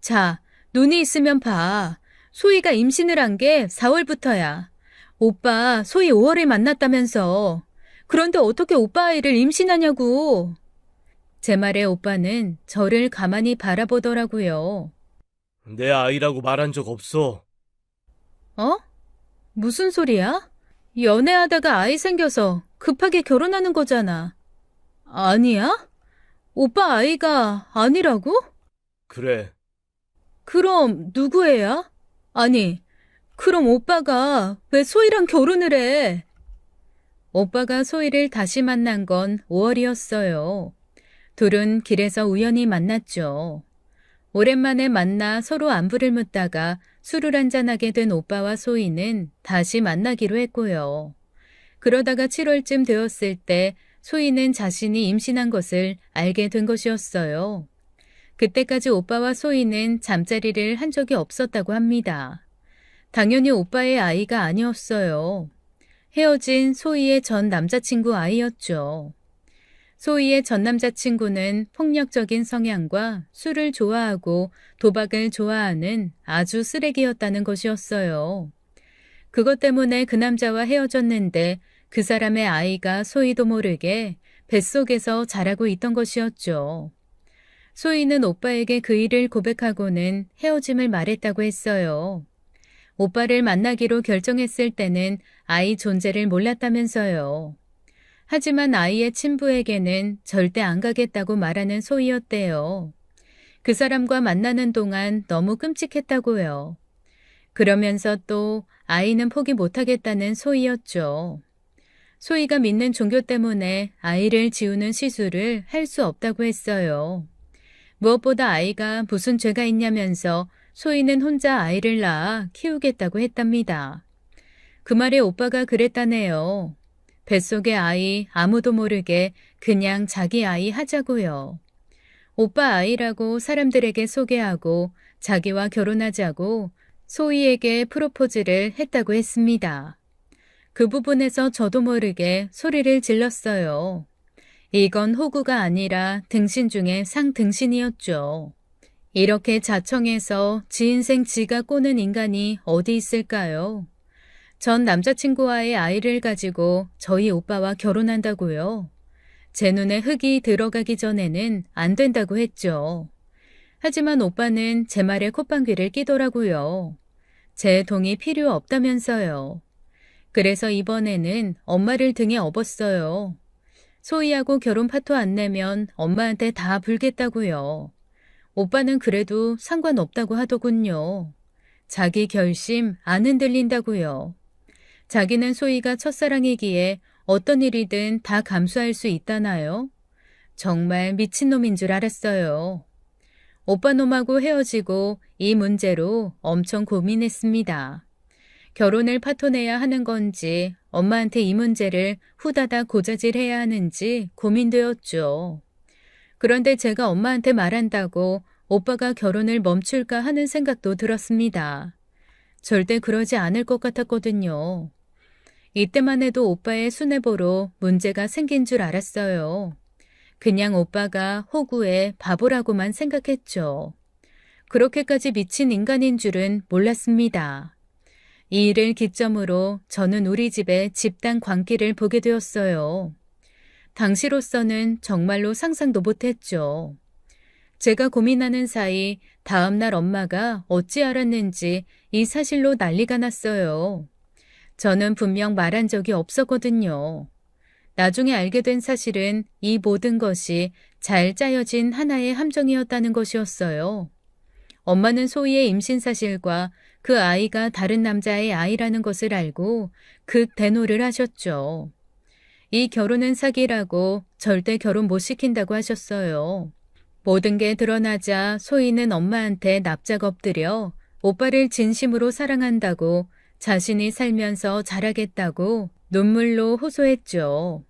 자, 눈이 있으면 봐. 소희가 임신을 한 게 4월부터야. 오빠 소희 5월에 만났다면서. 그런데 어떻게 오빠 아이를 임신하냐고. 제 말에 오빠는 저를 가만히 바라보더라고요. 내 아이라고 말한 적 없어. 어? 무슨 소리야? 연애하다가 아이 생겨서 급하게 결혼하는 거잖아. 아니야? 오빠 아이가 아니라고? 그래. 그럼 누구애야? 아니, 그럼 오빠가 왜 소희랑 결혼을 해? 오빠가 소희를 다시 만난 건 5월이었어요. 둘은 길에서 우연히 만났죠. 오랜만에 만나 서로 안부를 묻다가 술을 한잔하게 된 오빠와 소희는 다시 만나기로 했고요. 그러다가 7월쯤 되었을 때 소희는 자신이 임신한 것을 알게 된 것이었어요. 그때까지 오빠와 소희는 잠자리를 한 적이 없었다고 합니다. 당연히 오빠의 아이가 아니었어요. 헤어진 소희의 전 남자친구 아이였죠. 소희의 전 남자친구는 폭력적인 성향과 술을 좋아하고 도박을 좋아하는 아주 쓰레기였다는 것이었어요. 그것 때문에 그 남자와 헤어졌는데 그 사람의 아이가 소희도 모르게 뱃속에서 자라고 있던 것이었죠. 소희는 오빠에게 그 일을 고백하고는 헤어짐을 말했다고 했어요. 오빠를 만나기로 결정했을 때는 아이 존재를 몰랐다면서요. 하지만 아이의 친부에게는 절대 안 가겠다고 말하는 소희였대요. 그 사람과 만나는 동안 너무 끔찍했다고요. 그러면서 또 아이는 포기 못하겠다는 소희였죠. 소희가 믿는 종교 때문에 아이를 지우는 시술을 할 수 없다고 했어요. 무엇보다 아이가 무슨 죄가 있냐면서 소희는 혼자 아이를 낳아 키우겠다고 했답니다. 그 말에 오빠가 그랬다네요. 뱃속의 아이 아무도 모르게 그냥 자기 아이 하자고요. 오빠 아이라고 사람들에게 소개하고 자기와 결혼하자고 소희에게 프로포즈를 했다고 했습니다. 그 부분에서 저도 모르게 소리를 질렀어요. 이건 호구가 아니라 등신 중에 상등신이었죠. 이렇게 자청해서 지 인생 지가 꼬는 인간이 어디 있을까요? 전 남자친구와의 아이를 가지고 저희 오빠와 결혼한다고요. 제 눈에 흙이 들어가기 전에는 안 된다고 했죠. 하지만 오빠는 제 말에 콧방귀를 끼더라고요. 제 동의 필요 없다면서요. 그래서 이번에는 엄마를 등에 업었어요. 소희하고 결혼 파토 안 내면 엄마한테 다 불겠다고요. 오빠는 그래도 상관없다고 하더군요. 자기 결심 안 흔들린다고요. 자기는 소희가 첫사랑이기에 어떤 일이든 다 감수할 수 있다나요? 정말 미친놈인 줄 알았어요. 오빠 놈하고 헤어지고 이 문제로 엄청 고민했습니다. 결혼을 파토내야 하는 건지 엄마한테 이 문제를 후다닥 고자질해야 하는지 고민되었죠. 그런데 제가 엄마한테 말한다고 오빠가 결혼을 멈출까 하는 생각도 들었습니다. 절대 그러지 않을 것 같았거든요. 이때만 해도 오빠의 수뇌보로 문제가 생긴 줄 알았어요. 그냥 오빠가 호구에 바보라고만 생각했죠. 그렇게까지 미친 인간인 줄은 몰랐습니다. 이 일을 기점으로 저는 우리 집의 집단 광기를 보게 되었어요. 당시로서는 정말로 상상도 못했죠. 제가 고민하는 사이 다음날 엄마가 어찌 알았는지 이 사실로 난리가 났어요. 저는 분명 말한 적이 없었거든요. 나중에 알게 된 사실은 이 모든 것이 잘 짜여진 하나의 함정이었다는 것이었어요. 엄마는 소희의 임신 사실과 그 아이가 다른 남자의 아이라는 것을 알고 극대노를 하셨죠. 이 결혼은 사기라고 절대 결혼 못 시킨다고 하셨어요. 모든 게 드러나자 소희는 엄마한테 납작 엎드려 오빠를 진심으로 사랑한다고 자신이 살면서 잘하겠다고 눈물로 호소했죠.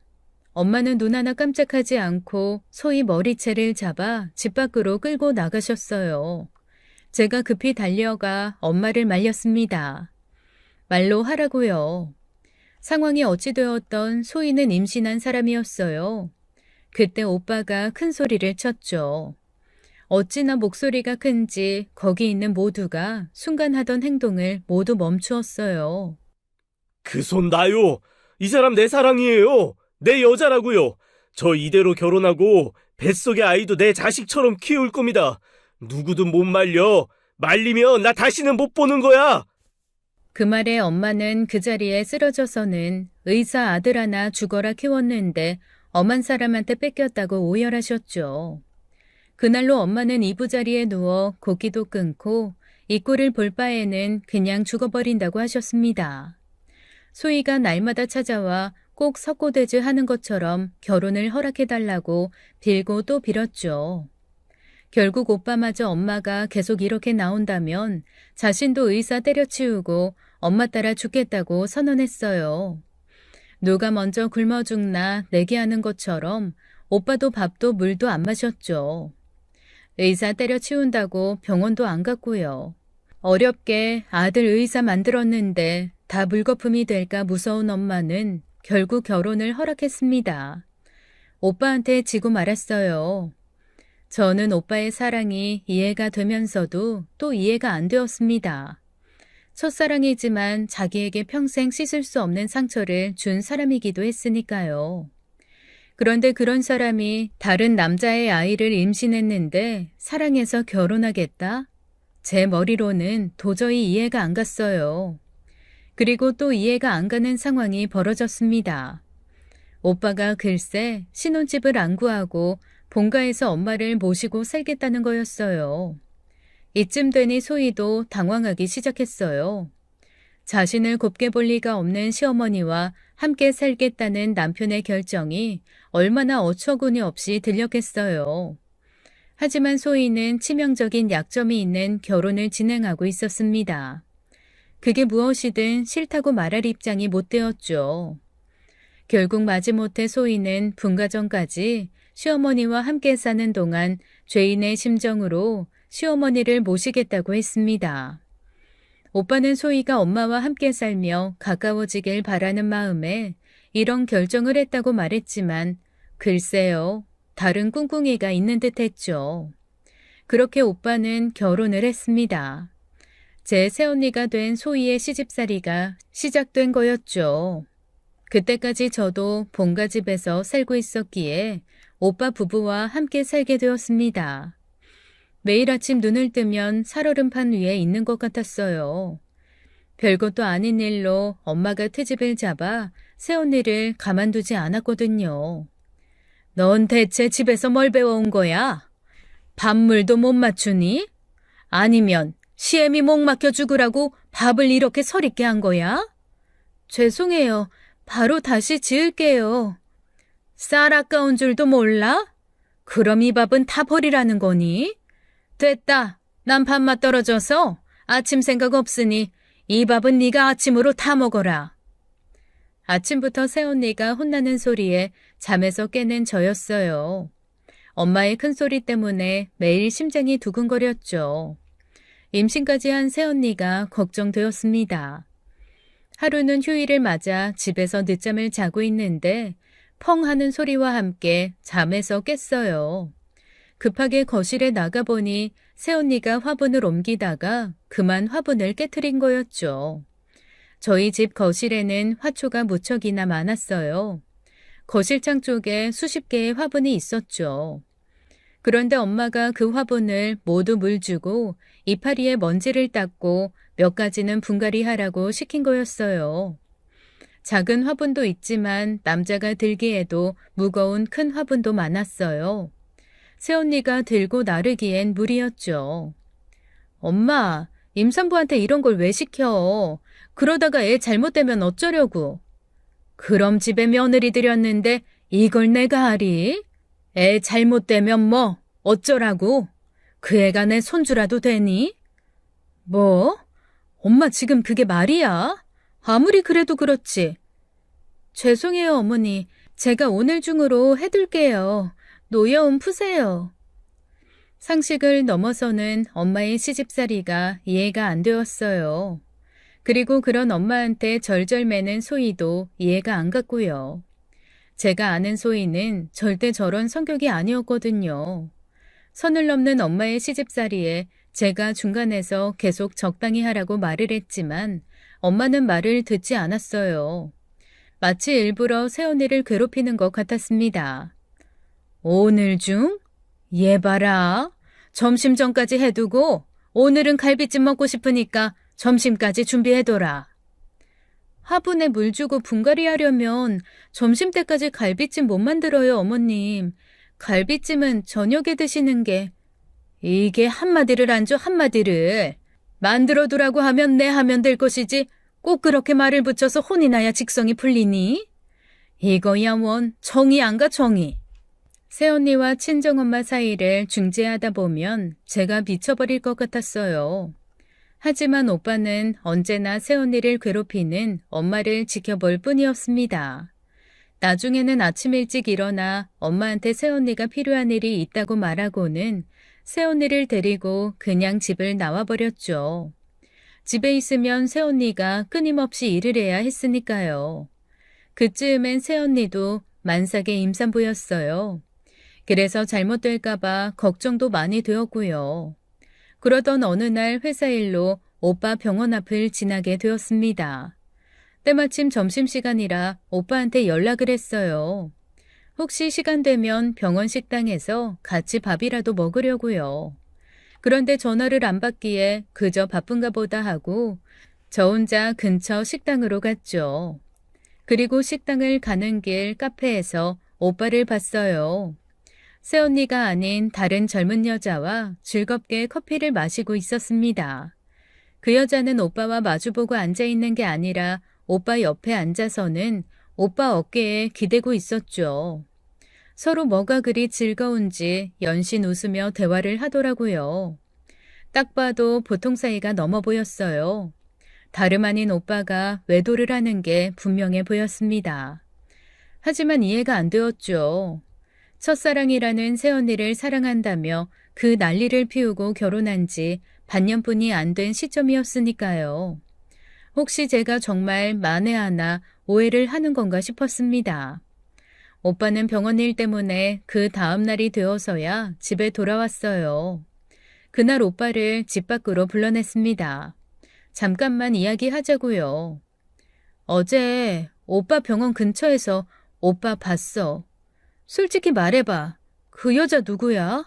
엄마는 눈 하나 깜짝하지 않고 소희 머리채를 잡아 집 밖으로 끌고 나가셨어요. 제가 급히 달려가 엄마를 말렸습니다. 말로 하라고요. 상황이 어찌 되었던 소희는 임신한 사람이었어요. 그때 오빠가 큰 소리를 쳤죠. 어찌나 목소리가 큰지 거기 있는 모두가 순간 하던 행동을 모두 멈추었어요. 그 손 놔요. 이 사람 내 사랑이에요. 내 여자라고요. 저 이대로 결혼하고 뱃속의 아이도 내 자식처럼 키울 겁니다. 누구든 못 말려. 말리면 나 다시는 못 보는 거야. 그 말에 엄마는 그 자리에 쓰러져서는 의사 아들 하나 죽어라 키웠는데 엄한 사람한테 뺏겼다고 오열하셨죠. 그날로 엄마는 이부자리에 누워 곡기도 끊고 이 꼴을 볼 바에는 그냥 죽어버린다고 하셨습니다. 소희가 날마다 찾아와 꼭 석고대주 하는 것처럼 결혼을 허락해달라고 빌고 또 빌었죠. 결국 오빠마저 엄마가 계속 이렇게 나온다면 자신도 의사 때려치우고 엄마 따라 죽겠다고 선언했어요. 누가 먼저 굶어 죽나 내게 하는 것처럼 오빠도 밥도 물도 안 마셨죠. 의사 때려치운다고 병원도 안 갔고요. 어렵게 아들 의사 만들었는데 다 물거품이 될까 무서운 엄마는 결국 결혼을 허락했습니다. 오빠한테 지고 말았어요. 저는 오빠의 사랑이 이해가 되면서도 또 이해가 안 되었습니다. 첫사랑이지만 자기에게 평생 씻을 수 없는 상처를 준 사람이기도 했으니까요. 그런데 그런 사람이 다른 남자의 아이를 임신했는데 사랑해서 결혼하겠다? 제 머리로는 도저히 이해가 안 갔어요. 그리고 또 이해가 안 가는 상황이 벌어졌습니다. 오빠가 글쎄 신혼집을 안 구하고 본가에서 엄마를 모시고 살겠다는 거였어요. 이쯤 되니 소희도 당황하기 시작했어요. 자신을 곱게 볼 리가 없는 시어머니와 함께 살겠다는 남편의 결정이 얼마나 어처구니 없이 들렸겠어요. 하지만 소희는 치명적인 약점이 있는 결혼을 진행하고 있었습니다. 그게 무엇이든 싫다고 말할 입장이 못 되었죠. 결국 마지못해 소희는 분가전까지 시어머니와 함께 사는 동안 죄인의 심정으로 시어머니를 모시겠다고 했습니다. 오빠는 소희가 엄마와 함께 살며 가까워지길 바라는 마음에 이런 결정을 했다고 말했지만 글쎄요, 다른 꿍꿍이가 있는 듯 했죠. 그렇게 오빠는 결혼을 했습니다. 제 새언니가 된 소희의 시집살이가 시작된 거였죠. 그때까지 저도 본가집에서 살고 있었기에 오빠 부부와 함께 살게 되었습니다. 매일 아침 눈을 뜨면 살얼음판 위에 있는 것 같았어요. 별것도 아닌 일로 엄마가 트집을 잡아 새언니를 가만두지 않았거든요. 넌 대체 집에서 뭘 배워온 거야? 밥물도 못 맞추니? 아니면 시애미 목 막혀 죽으라고 밥을 이렇게 서립게 한 거야? 죄송해요. 바로 다시 지을게요. 쌀 아까운 줄도 몰라? 그럼 이 밥은 다 버리라는 거니? 됐다. 난 밥맛 떨어져서 아침 생각 없으니 이 밥은 네가 아침으로 다 먹어라. 아침부터 새언니가 혼나는 소리에 잠에서 깨는 저였어요. 엄마의 큰 소리 때문에 매일 심장이 두근거렸죠. 임신까지 한 새언니가 걱정되었습니다. 하루는 휴일을 맞아 집에서 늦잠을 자고 있는데 펑 하는 소리와 함께 잠에서 깼어요. 급하게 거실에 나가보니 새언니가 화분을 옮기다가 그만 화분을 깨트린 거였죠. 저희 집 거실에는 화초가 무척이나 많았어요. 거실창 쪽에 수십 개의 화분이 있었죠. 그런데 엄마가 그 화분을 모두 물 주고 이파리에 먼지를 닦고 몇 가지는 분갈이 하라고 시킨 거였어요. 작은 화분도 있지만 남자가 들기에도 무거운 큰 화분도 많았어요. 새언니가 들고 나르기엔 무리였죠. 엄마, 임산부한테 이런 걸 왜 시켜? 그러다가 애 잘못되면 어쩌려고? 그럼 집에 며느리 들였는데 이걸 내가 하리? 애 잘못되면 뭐 어쩌라고? 그 애가 내 손주라도 되니? 뭐? 엄마 지금 그게 말이야? 아무리 그래도 그렇지. 죄송해요, 어머니. 제가 오늘 중으로 해둘게요. 노여움 푸세요. 상식을 넘어서는 엄마의 시집살이가 이해가 안 되었어요. 그리고 그런 엄마한테 절절 매는 소희도 이해가 안 갔고요. 제가 아는 소희는 절대 저런 성격이 아니었거든요. 선을 넘는 엄마의 시집살이에 제가 중간에서 계속 적당히 하라고 말을 했지만 엄마는 말을 듣지 않았어요. 마치 일부러 새언니를 괴롭히는 것 같았습니다. 오늘 중? 얘 봐라. 점심 전까지 해두고 오늘은 갈비찜 먹고 싶으니까 점심까지 준비해둬라. 화분에 물 주고 분갈이 하려면 점심때까지 갈비찜 못 만들어요, 어머님. 갈비찜은 저녁에 드시는 게. 이게 한마디를 안 줘, 한마디를. 만들어두라고 하면 내 하면 될 것이지 꼭 그렇게 말을 붙여서 혼이 나야 직성이 풀리니? 이거야 원 정이 안 가, 정이. 새언니와 친정엄마 사이를 중재하다 보면 제가 미쳐버릴 것 같았어요. 하지만 오빠는 언제나 새언니를 괴롭히는 엄마를 지켜볼 뿐이었습니다. 나중에는 아침 일찍 일어나 엄마한테 새언니가 필요한 일이 있다고 말하고는 새언니를 데리고 그냥 집을 나와버렸죠. 집에 있으면 새언니가 끊임없이 일을 해야 했으니까요. 그쯤엔 새언니도 만삭의 임산부였어요. 그래서 잘못될까봐 걱정도 많이 되었고요. 그러던 어느 날 회사 일로 오빠 병원 앞을 지나게 되었습니다. 때마침 점심시간이라 오빠한테 연락을 했어요. 혹시 시간 되면 병원 식당에서 같이 밥이라도 먹으려고요. 그런데 전화를 안 받기에 그저 바쁜가 보다 하고 저 혼자 근처 식당으로 갔죠. 그리고 식당을 가는 길 카페에서 오빠를 봤어요. 새언니가 아닌 다른 젊은 여자와 즐겁게 커피를 마시고 있었습니다. 그 여자는 오빠와 마주보고 앉아있는 게 아니라 오빠 옆에 앉아서는 오빠 어깨에 기대고 있었죠. 서로 뭐가 그리 즐거운지 연신 웃으며 대화를 하더라고요. 딱 봐도 보통 사이가 넘어 보였어요. 다름 아닌 오빠가 외도를 하는 게 분명해 보였습니다. 하지만 이해가 안 되었죠. 첫사랑이라는 새언니를 사랑한다며 그 난리를 피우고 결혼한 지 반년뿐이 안 된 시점이었으니까요. 혹시 제가 정말 만에 하나 오해를 하는 건가 싶었습니다. 오빠는 병원 일 때문에 그 다음 날이 되어서야 집에 돌아왔어요. 그날 오빠를 집 밖으로 불러냈습니다. 잠깐만 이야기하자고요. 어제 오빠 병원 근처에서 오빠 봤어. 솔직히 말해봐. 그 여자 누구야?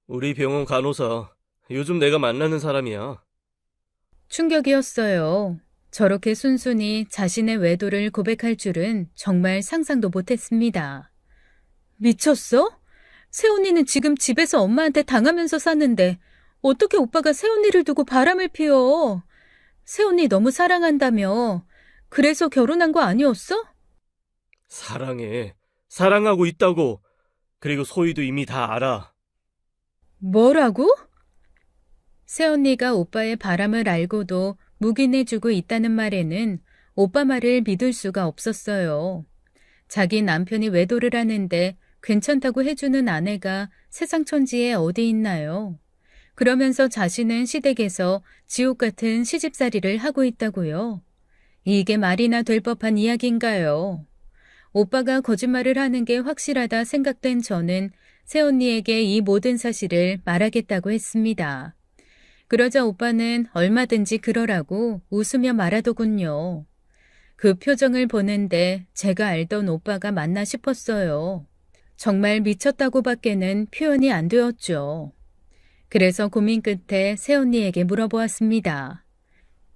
우리 병원 간호사. 요즘 내가 만나는 사람이야. 충격이었어요. 저렇게 순순히 자신의 외도를 고백할 줄은 정말 상상도 못했습니다. 미쳤어? 새언니는 지금 집에서 엄마한테 당하면서 사는데 어떻게 오빠가 새언니를 두고 바람을 피워? 새언니 너무 사랑한다며. 그래서 결혼한 거 아니었어? 사랑해. 사랑하고 있다고. 그리고 소희도 이미 다 알아. 뭐라고? 새언니가 오빠의 바람을 알고도 묵인해주고 있다는 말에는 오빠 말을 믿을 수가 없었어요. 자기 남편이 외도를 하는데 괜찮다고 해주는 아내가 세상 천지에 어디 있나요? 그러면서 자신은 시댁에서 지옥 같은 시집살이를 하고 있다고요. 이게 말이나 될 법한 이야기인가요? 오빠가 거짓말을 하는 게 확실하다 생각된 저는 새언니에게 이 모든 사실을 말하겠다고 했습니다. 그러자 오빠는 얼마든지 그러라고 웃으며 말하더군요. 그 표정을 보는데 제가 알던 오빠가 맞나 싶었어요. 정말 미쳤다고밖에는 표현이 안 되었죠. 그래서 고민 끝에 새언니에게 물어보았습니다.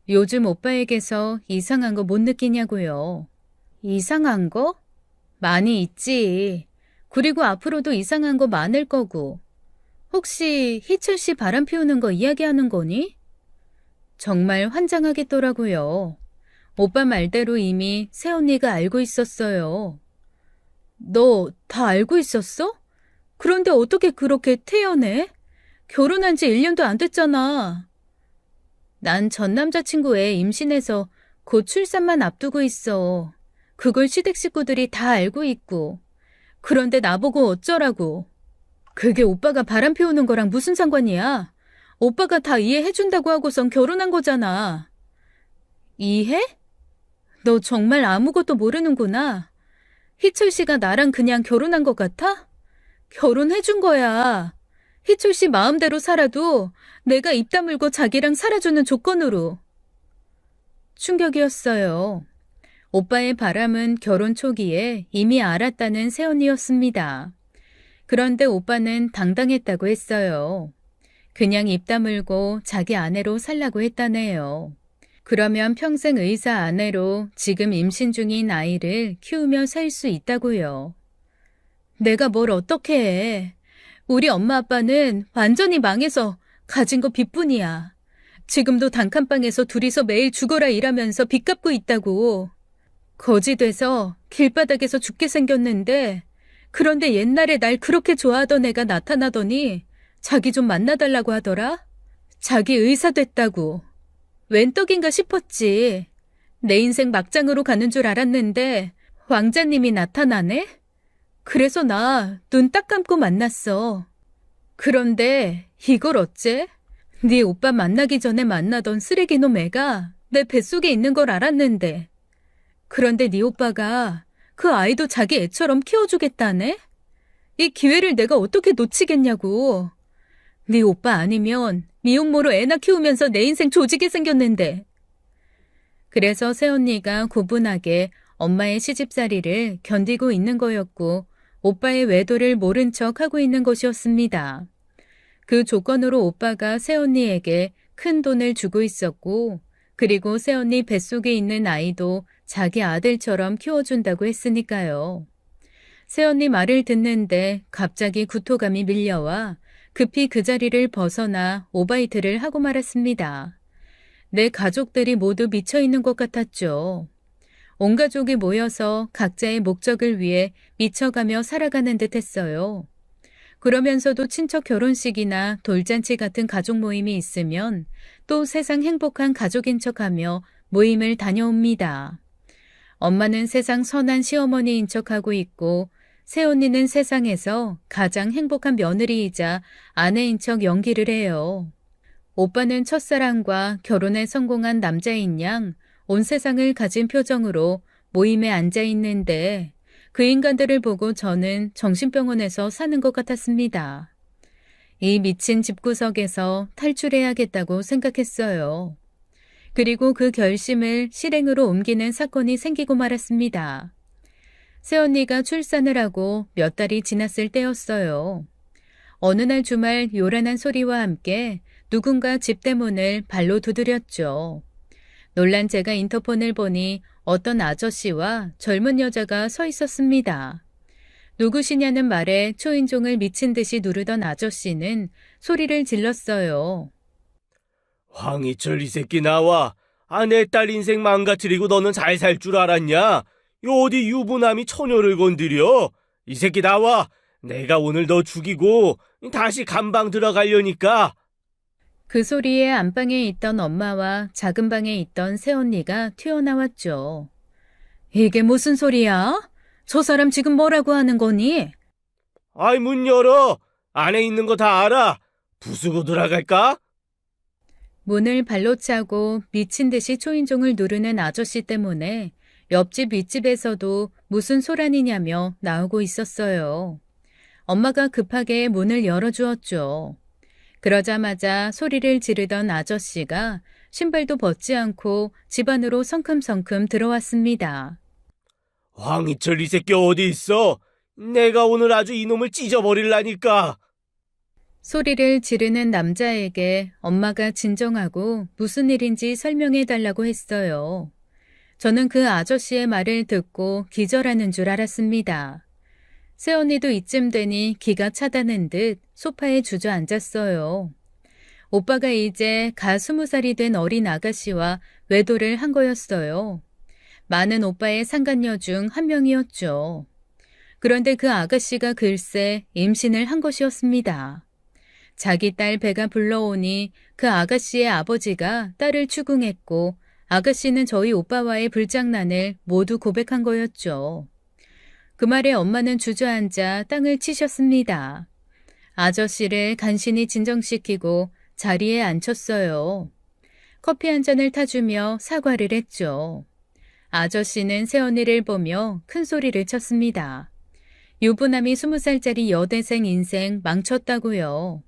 요즘 오빠에게서 이상한 거 못 느끼냐고요. 이상한 거? 많이 있지. 그리고 앞으로도 이상한 거 많을 거고. 혹시 희철 씨 바람 피우는 거 이야기하는 거니? 정말 환장하겠더라고요. 오빠 말대로 이미 새언니가 알고 있었어요. 너 다 알고 있었어? 그런데 어떻게 그렇게 태연해? 결혼한 지 1년도 안 됐잖아. 난 전 남자친구 애 임신해서 곧 출산만 앞두고 있어. 그걸 시댁 식구들이 다 알고 있고. 그런데 나보고 어쩌라고. 그게 오빠가 바람 피우는 거랑 무슨 상관이야? 오빠가 다 이해해준다고 하고선 결혼한 거잖아. 이해? 너 정말 아무것도 모르는구나. 희철 씨가 나랑 그냥 결혼한 것 같아? 결혼해준 거야. 희철 씨 마음대로 살아도 내가 입 다물고 자기랑 살아주는 조건으로. 충격이었어요. 오빠의 바람은 결혼 초기에 이미 알았다는 새언니였습니다. 그런데 오빠는 당당했다고 했어요. 그냥 입 다물고 자기 아내로 살라고 했다네요. 그러면 평생 의사 아내로 지금 임신 중인 아이를 키우며 살 수 있다고요. 내가 뭘 어떻게 해. 우리 엄마 아빠는 완전히 망해서 가진 거 빚뿐이야. 지금도 단칸방에서 둘이서 매일 죽어라 일하면서 빚 갚고 있다고. 거지 돼서 길바닥에서 죽게 생겼는데 그런데 옛날에 날 그렇게 좋아하던 애가 나타나더니 자기 좀 만나달라고 하더라? 자기 의사 됐다고. 웬 떡인가 싶었지. 내 인생 막장으로 가는 줄 알았는데 왕자님이 나타나네? 그래서 나 눈 딱 감고 만났어. 그런데 이걸 어째? 네 오빠 만나기 전에 만나던 쓰레기놈 애가 내 뱃속에 있는 걸 알았는데. 그런데 네 오빠가 그 아이도 자기 애처럼 키워주겠다네? 이 기회를 내가 어떻게 놓치겠냐고. 네 오빠 아니면 미혼모로 애나 키우면서 내 인생 조지게 생겼는데. 그래서 새언니가 고분하게 엄마의 시집살이를 견디고 있는 거였고 오빠의 외도를 모른 척 하고 있는 것이었습니다. 그 조건으로 오빠가 새언니에게 큰 돈을 주고 있었고 그리고 새언니 뱃속에 있는 아이도 자기 아들처럼 키워준다고 했으니까요. 새언니 말을 듣는데 갑자기 구토감이 밀려와 급히 그 자리를 벗어나 오바이트를 하고 말았습니다. 내 가족들이 모두 미쳐있는 것 같았죠. 온 가족이 모여서 각자의 목적을 위해 미쳐가며 살아가는 듯 했어요. 그러면서도 친척 결혼식이나 돌잔치 같은 가족 모임이 있으면 또 세상 행복한 가족인 척하며 모임을 다녀옵니다. 엄마는 세상 선한 시어머니인 척하고 있고 새언니는 세상에서 가장 행복한 며느리이자 아내인 척 연기를 해요. 오빠는 첫사랑과 결혼에 성공한 남자인 양 온 세상을 가진 표정으로 모임에 앉아 있는데 그 인간들을 보고 저는 정신병원에서 사는 것 같았습니다. 이 미친 집구석에서 탈출해야겠다고 생각했어요. 그리고 그 결심을 실행으로 옮기는 사건이 생기고 말았습니다. 새언니가 출산을 하고 몇 달이 지났을 때였어요. 어느 날 주말 요란한 소리와 함께 누군가 집 대문을 발로 두드렸죠. 놀란 제가 인터폰을 보니 어떤 아저씨와 젊은 여자가 서 있었습니다. 누구시냐는 말에 초인종을 미친 듯이 누르던 아저씨는 소리를 질렀어요. 황희철 이 새끼 나와. 내 딸 인생 망가뜨리고 너는 잘 살 줄 알았냐? 요 어디 유부남이 처녀를 건드려? 이 새끼 나와. 내가 오늘 너 죽이고 다시 감방 들어가려니까. 그 소리에 안방에 있던 엄마와 작은 방에 있던 새언니가 튀어나왔죠. 이게 무슨 소리야? 저 사람 지금 뭐라고 하는 거니? 아이 문 열어. 안에 있는 거 다 알아. 부수고 들어갈까? 문을 발로 차고 미친 듯이 초인종을 누르는 아저씨 때문에 옆집 윗집에서도 무슨 소란이냐며 나오고 있었어요. 엄마가 급하게 문을 열어주었죠. 그러자마자 소리를 지르던 아저씨가 신발도 벗지 않고 집 안으로 성큼성큼 들어왔습니다. 황희철 이 새끼 어디 있어? 내가 오늘 아주 이놈을 찢어버릴라니까. 소리를 지르는 남자에게 엄마가 진정하고 무슨 일인지 설명해 달라고 했어요. 저는 그 아저씨의 말을 듣고 기절하는 줄 알았습니다. 새언니도 이쯤 되니 기가 차다는 듯 소파에 주저앉았어요. 오빠가 이제 가 20살이 된 어린 아가씨와 외도를 한 거였어요. 많은 오빠의 상간녀 중 한 명이었죠. 그런데 그 아가씨가 글쎄 임신을 한 것이었습니다. 자기 딸 배가 불러오니 그 아가씨의 아버지가 딸을 추궁했고 아가씨는 저희 오빠와의 불장난을 모두 고백한 거였죠. 그 말에 엄마는 주저앉아 땅을 치셨습니다. 아저씨를 간신히 진정시키고 자리에 앉혔어요. 커피 한 잔을 타주며 사과를 했죠. 아저씨는 새언니를 보며 큰 소리를 쳤습니다. 유부남이 20살짜리 여대생 인생 망쳤다고요.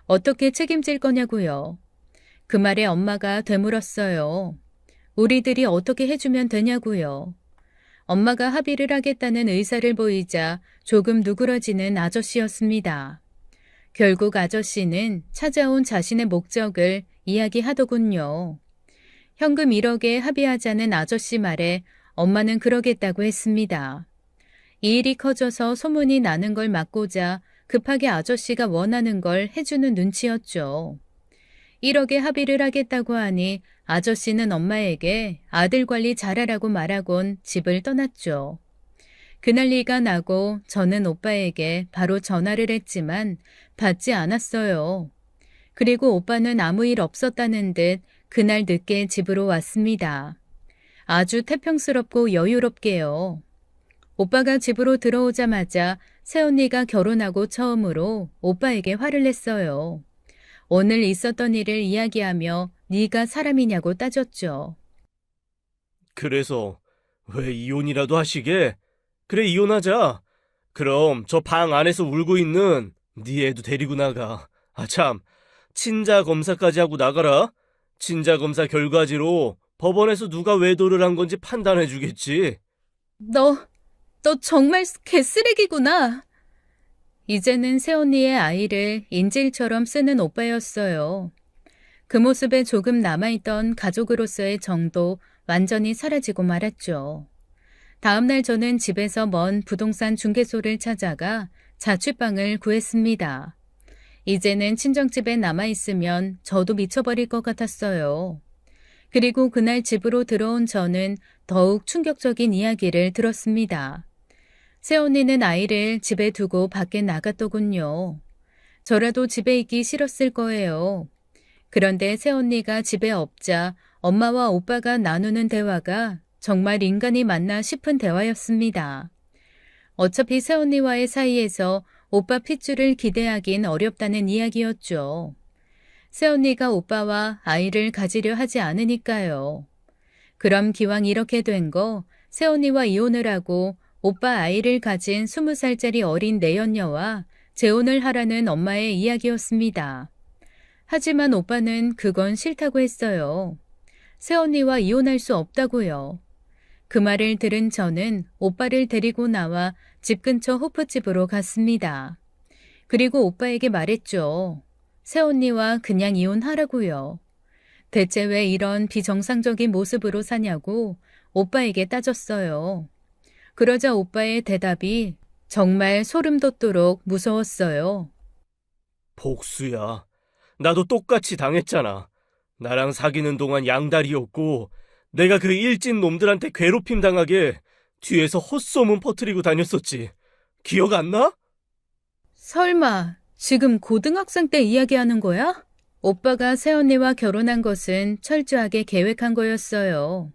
어떻게 책임질 거냐고요. 그 말에 엄마가 되물었어요. 우리들이 어떻게 해주면 되냐고요. 엄마가 합의를 하겠다는 의사를 보이자 조금 누그러지는 아저씨였습니다. 결국 아저씨는 찾아온 자신의 목적을 이야기하더군요. 현금 1억에 합의하자는 아저씨 말에 엄마는 그러겠다고 했습니다. 이 일이 커져서 소문이 나는 걸 막고자 급하게 아저씨가 원하는 걸 해주는 눈치였죠. 1억에 합의를 하겠다고 하니 아저씨는 엄마에게 아들 관리 잘하라고 말하곤 집을 떠났죠. 그날리가 나고 저는 오빠에게 바로 전화를 했지만 받지 않았어요. 그리고 오빠는 아무 일 없었다는 듯 그날 늦게 집으로 왔습니다. 아주 태평스럽고 여유롭게요. 오빠가 집으로 들어오자마자 새언니가 결혼하고 처음으로 오빠에게 화를 냈어요. 오늘 있었던 일을 이야기하며 네가 사람이냐고 따졌죠. 그래서 왜 이혼이라도 하시게? 그래 이혼하자. 그럼 저 방 안에서 울고 있는 네 애도 데리고 나가. 참, 친자 검사까지 하고 나가라. 친자 검사 결과지로 법원에서 누가 외도를 한 건지 판단해 주겠지. 너 정말 개쓰레기구나. 이제는 새언니의 아이를 인질처럼 쓰는 오빠였어요. 그 모습에 조금 남아있던 가족으로서의 정도 완전히 사라지고 말았죠. 다음날 저는 집에서 먼 부동산 중개소를 찾아가 자취방을 구했습니다. 이제는 친정집에 남아있으면 저도 미쳐버릴 것 같았어요. 그리고 그날 집으로 들어온 저는 더욱 충격적인 이야기를 들었습니다. 새언니는 아이를 집에 두고 밖에 나갔더군요. 저라도 집에 있기 싫었을 거예요. 그런데 새언니가 집에 없자 엄마와 오빠가 나누는 대화가 정말 인간이 맞나 싶은 대화였습니다. 어차피 새언니와의 사이에서 오빠 핏줄을 기대하긴 어렵다는 이야기였죠. 새언니가 오빠와 아이를 가지려 하지 않으니까요. 그럼 기왕 이렇게 된 거 새언니와 이혼을 하고 오빠 아이를 가진 20살짜리 어린 내연녀와 재혼을 하라는 엄마의 이야기였습니다. 하지만 오빠는 그건 싫다고 했어요. 새언니와 이혼할 수 없다고요. 그 말을 들은 저는 오빠를 데리고 나와 집 근처 호프집으로 갔습니다. 그리고 오빠에게 말했죠. 새언니와 그냥 이혼하라고요. 대체 왜 이런 비정상적인 모습으로 사냐고 오빠에게 따졌어요. 그러자 오빠의 대답이 정말 소름 돋도록 무서웠어요. 복수야. 나도 똑같이 당했잖아. 나랑 사귀는 동안 양다리였고 내가 그 일진 놈들한테 괴롭힘 당하게 뒤에서 헛소문 퍼뜨리고 다녔었지. 기억 안 나? 설마 지금 고등학생 때 이야기하는 거야? 오빠가 새언니와 결혼한 것은 철저하게 계획한 거였어요.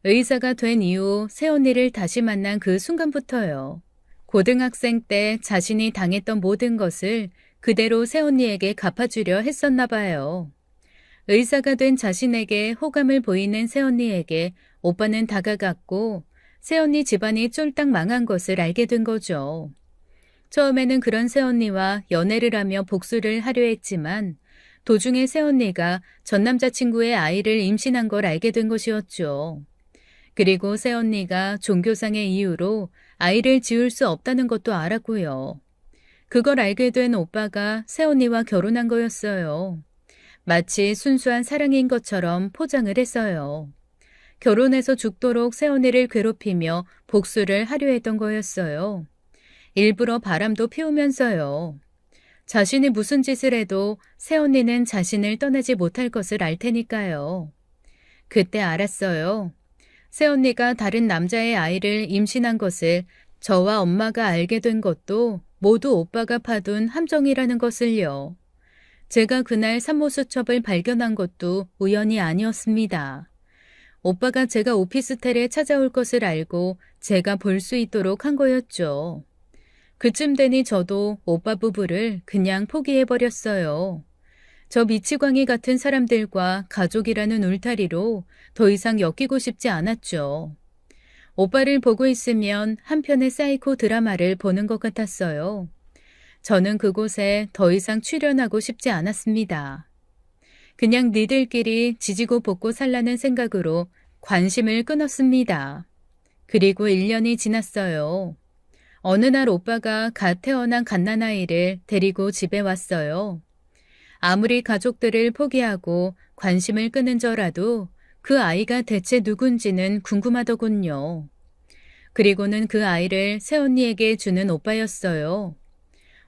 의사가 된 이후 새언니를 다시 만난 그 순간부터요. 고등학생 때 자신이 당했던 모든 것을 그대로 새언니에게 갚아주려 했었나 봐요. 의사가 된 자신에게 호감을 보이는 새언니에게 오빠는 다가갔고 새언니 집안이 쫄딱 망한 것을 알게 된 거죠. 처음에는 그런 새언니와 연애를 하며 복수를 하려 했지만 도중에 새언니가 전 남자친구의 아이를 임신한 걸 알게 된 것이었죠. 그리고 새언니가 종교상의 이유로 아이를 지울 수 없다는 것도 알았고요. 그걸 알게 된 오빠가 새언니와 결혼한 거였어요. 마치 순수한 사랑인 것처럼 포장을 했어요. 결혼해서 죽도록 새언니를 괴롭히며 복수를 하려 했던 거였어요. 일부러 바람도 피우면서요. 자신이 무슨 짓을 해도 새언니는 자신을 떠나지 못할 것을 알 테니까요. 그때 알았어요. 새언니가 다른 남자의 아이를 임신한 것을 저와 엄마가 알게 된 것도 모두 오빠가 파둔 함정이라는 것을요. 제가 그날 산모수첩을 발견한 것도 우연이 아니었습니다. 오빠가 제가 오피스텔에 찾아올 것을 알고 제가 볼 수 있도록 한 거였죠. 그쯤 되니 저도 오빠 부부를 그냥 포기해버렸어요. 저 미치광이 같은 사람들과 가족이라는 울타리로 더 이상 엮이고 싶지 않았죠. 오빠를 보고 있으면 한 편의 사이코 드라마를 보는 것 같았어요. 저는 그곳에 더 이상 출연하고 싶지 않았습니다. 그냥 니들끼리 지지고 볶고 살라는 생각으로 관심을 끊었습니다. 그리고 1년이 지났어요. 어느 날 오빠가 갓 태어난 갓난아이를 데리고 집에 왔어요. 아무리 가족들을 포기하고 관심을 끊은 저라도 그 아이가 대체 누군지는 궁금하더군요. 그리고는 그 아이를 새언니에게 주는 오빠였어요.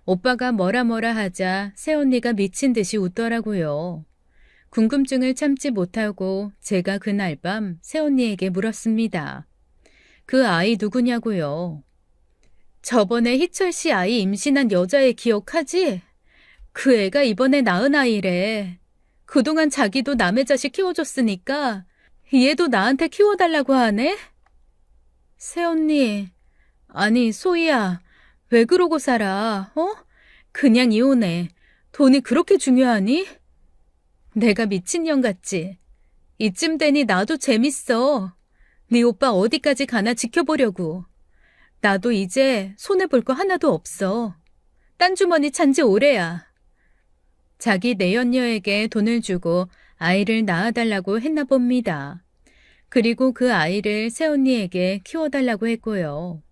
오빠가 뭐라 하자 새언니가 미친 듯이 웃더라고요. 궁금증을 참지 못하고 제가 그날 밤 새언니에게 물었습니다. 그 아이 누구냐고요. 저번에 희철 씨 아이 임신한 여자애 기억하지? 그 애가 이번에 낳은 아이래. 그동안 자기도 남의 자식 키워줬으니까 얘도 나한테 키워달라고 하네? 새언니, 아니 소희야, 왜 그러고 살아, 어? 그냥 이혼해. 돈이 그렇게 중요하니? 내가 미친년 같지? 이쯤 되니 나도 재밌어. 네 오빠 어디까지 가나 지켜보려고. 나도 이제 손해볼 거 하나도 없어. 딴 주머니 찬 지 오래야. 자기 내연녀에게 돈을 주고 아이를 낳아달라고 했나 봅니다. 그리고 그 아이를 새언니에게 키워달라고 했고요.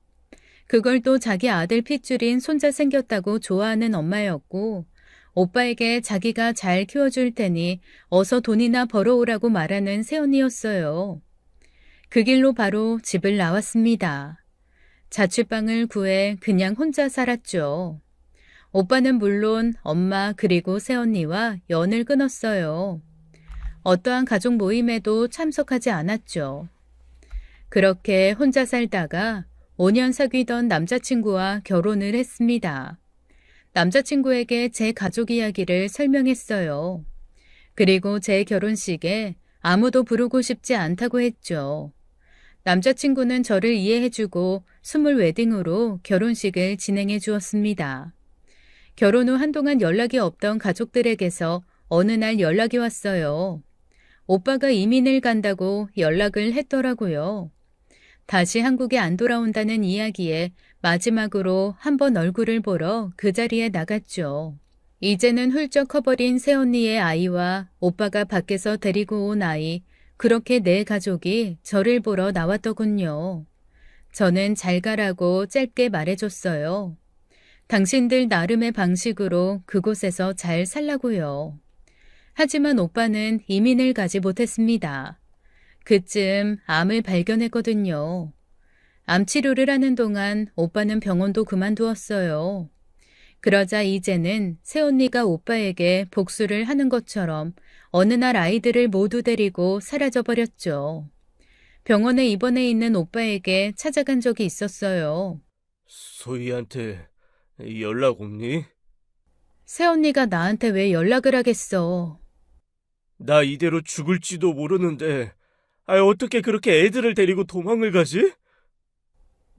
그걸 또 자기 아들 핏줄인 손자 생겼다고 좋아하는 엄마였고 오빠에게 자기가 잘 키워줄 테니 어서 돈이나 벌어오라고 말하는 새언니였어요. 그 길로 바로 집을 나왔습니다. 자취방을 구해 그냥 혼자 살았죠. 오빠는 물론 엄마 그리고 새언니와 연을 끊었어요. 어떠한 가족 모임에도 참석하지 않았죠. 그렇게 혼자 살다가 5년 사귀던 남자친구와 결혼을 했습니다. 남자친구에게 제 가족 이야기를 설명했어요. 그리고 제 결혼식에 아무도 부르고 싶지 않다고 했죠. 남자친구는 저를 이해해주고 스몰 웨딩으로 결혼식을 진행해 주었습니다. 결혼 후 한동안 연락이 없던 가족들에게서 어느 날 연락이 왔어요. 오빠가 이민을 간다고 연락을 했더라고요. 다시 한국에 안 돌아온다는 이야기에 마지막으로 한번 얼굴을 보러 그 자리에 나갔죠. 이제는 훌쩍 커버린 새언니의 아이와 오빠가 밖에서 데리고 온 아이, 그렇게 네 가족이 저를 보러 나왔더군요. 저는 잘 가라고 짧게 말해줬어요. 당신들 나름의 방식으로 그곳에서 잘 살라고요. 하지만 오빠는 이민을 가지 못했습니다. 그쯤 암을 발견했거든요. 암 치료를 하는 동안 오빠는 병원도 그만두었어요. 그러자 이제는 새언니가 오빠에게 복수를 하는 것처럼 어느 날 아이들을 모두 데리고 사라져버렸죠. 병원에 입원해 있는 오빠에게 찾아간 적이 있었어요. 소희한테 연락 없니? 새언니가 나한테 왜 연락을 하겠어. 나 이대로 죽을지도 모르는데, 어떻게 그렇게 애들을 데리고 도망을 가지?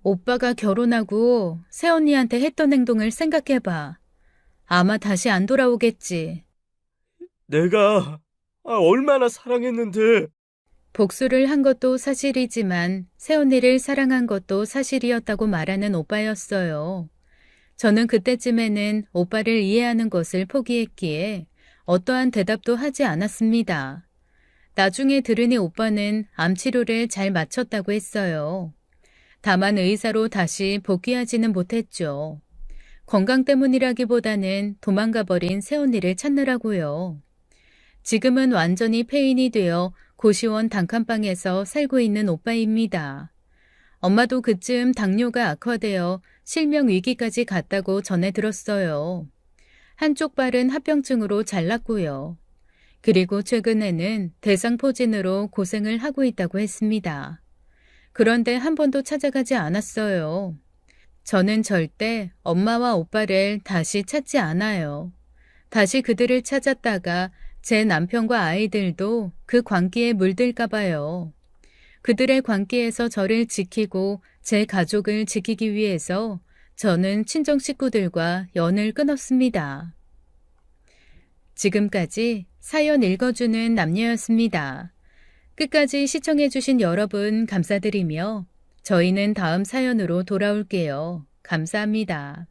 오빠가 결혼하고 새언니한테 했던 행동을 생각해봐. 아마 다시 안 돌아오겠지. 내가 얼마나 사랑했는데. 복수를 한 것도 사실이지만 새언니를 사랑한 것도 사실이었다고 말하는 오빠였어요. 저는 그때쯤에는 오빠를 이해하는 것을 포기했기에 어떠한 대답도 하지 않았습니다. 나중에 들으니 오빠는 암 치료를 잘 마쳤다고 했어요. 다만 의사로 다시 복귀하지는 못했죠. 건강 때문이라기보다는 도망가 버린 새언니를 찾느라고요. 지금은 완전히 폐인이 되어 고시원 단칸방에서 살고 있는 오빠입니다. 엄마도 그쯤 당뇨가 악화되어 실명 위기까지 갔다고 전해 들었어요. 한쪽 발은 합병증으로 잘났고요. 그리고 최근에는 대상포진으로 고생을 하고 있다고 했습니다. 그런데 한 번도 찾아가지 않았어요. 저는 절대 엄마와 오빠를 다시 찾지 않아요. 다시 그들을 찾았다가 제 남편과 아이들도 그 광기에 물들까 봐요. 그들의 광기에서 저를 지키고 제 가족을 지키기 위해서 저는 친정 식구들과 연을 끊었습니다. 지금까지 사연 읽어주는 남녀였습니다. 끝까지 시청해주신 여러분 감사드리며 저희는 다음 사연으로 돌아올게요. 감사합니다.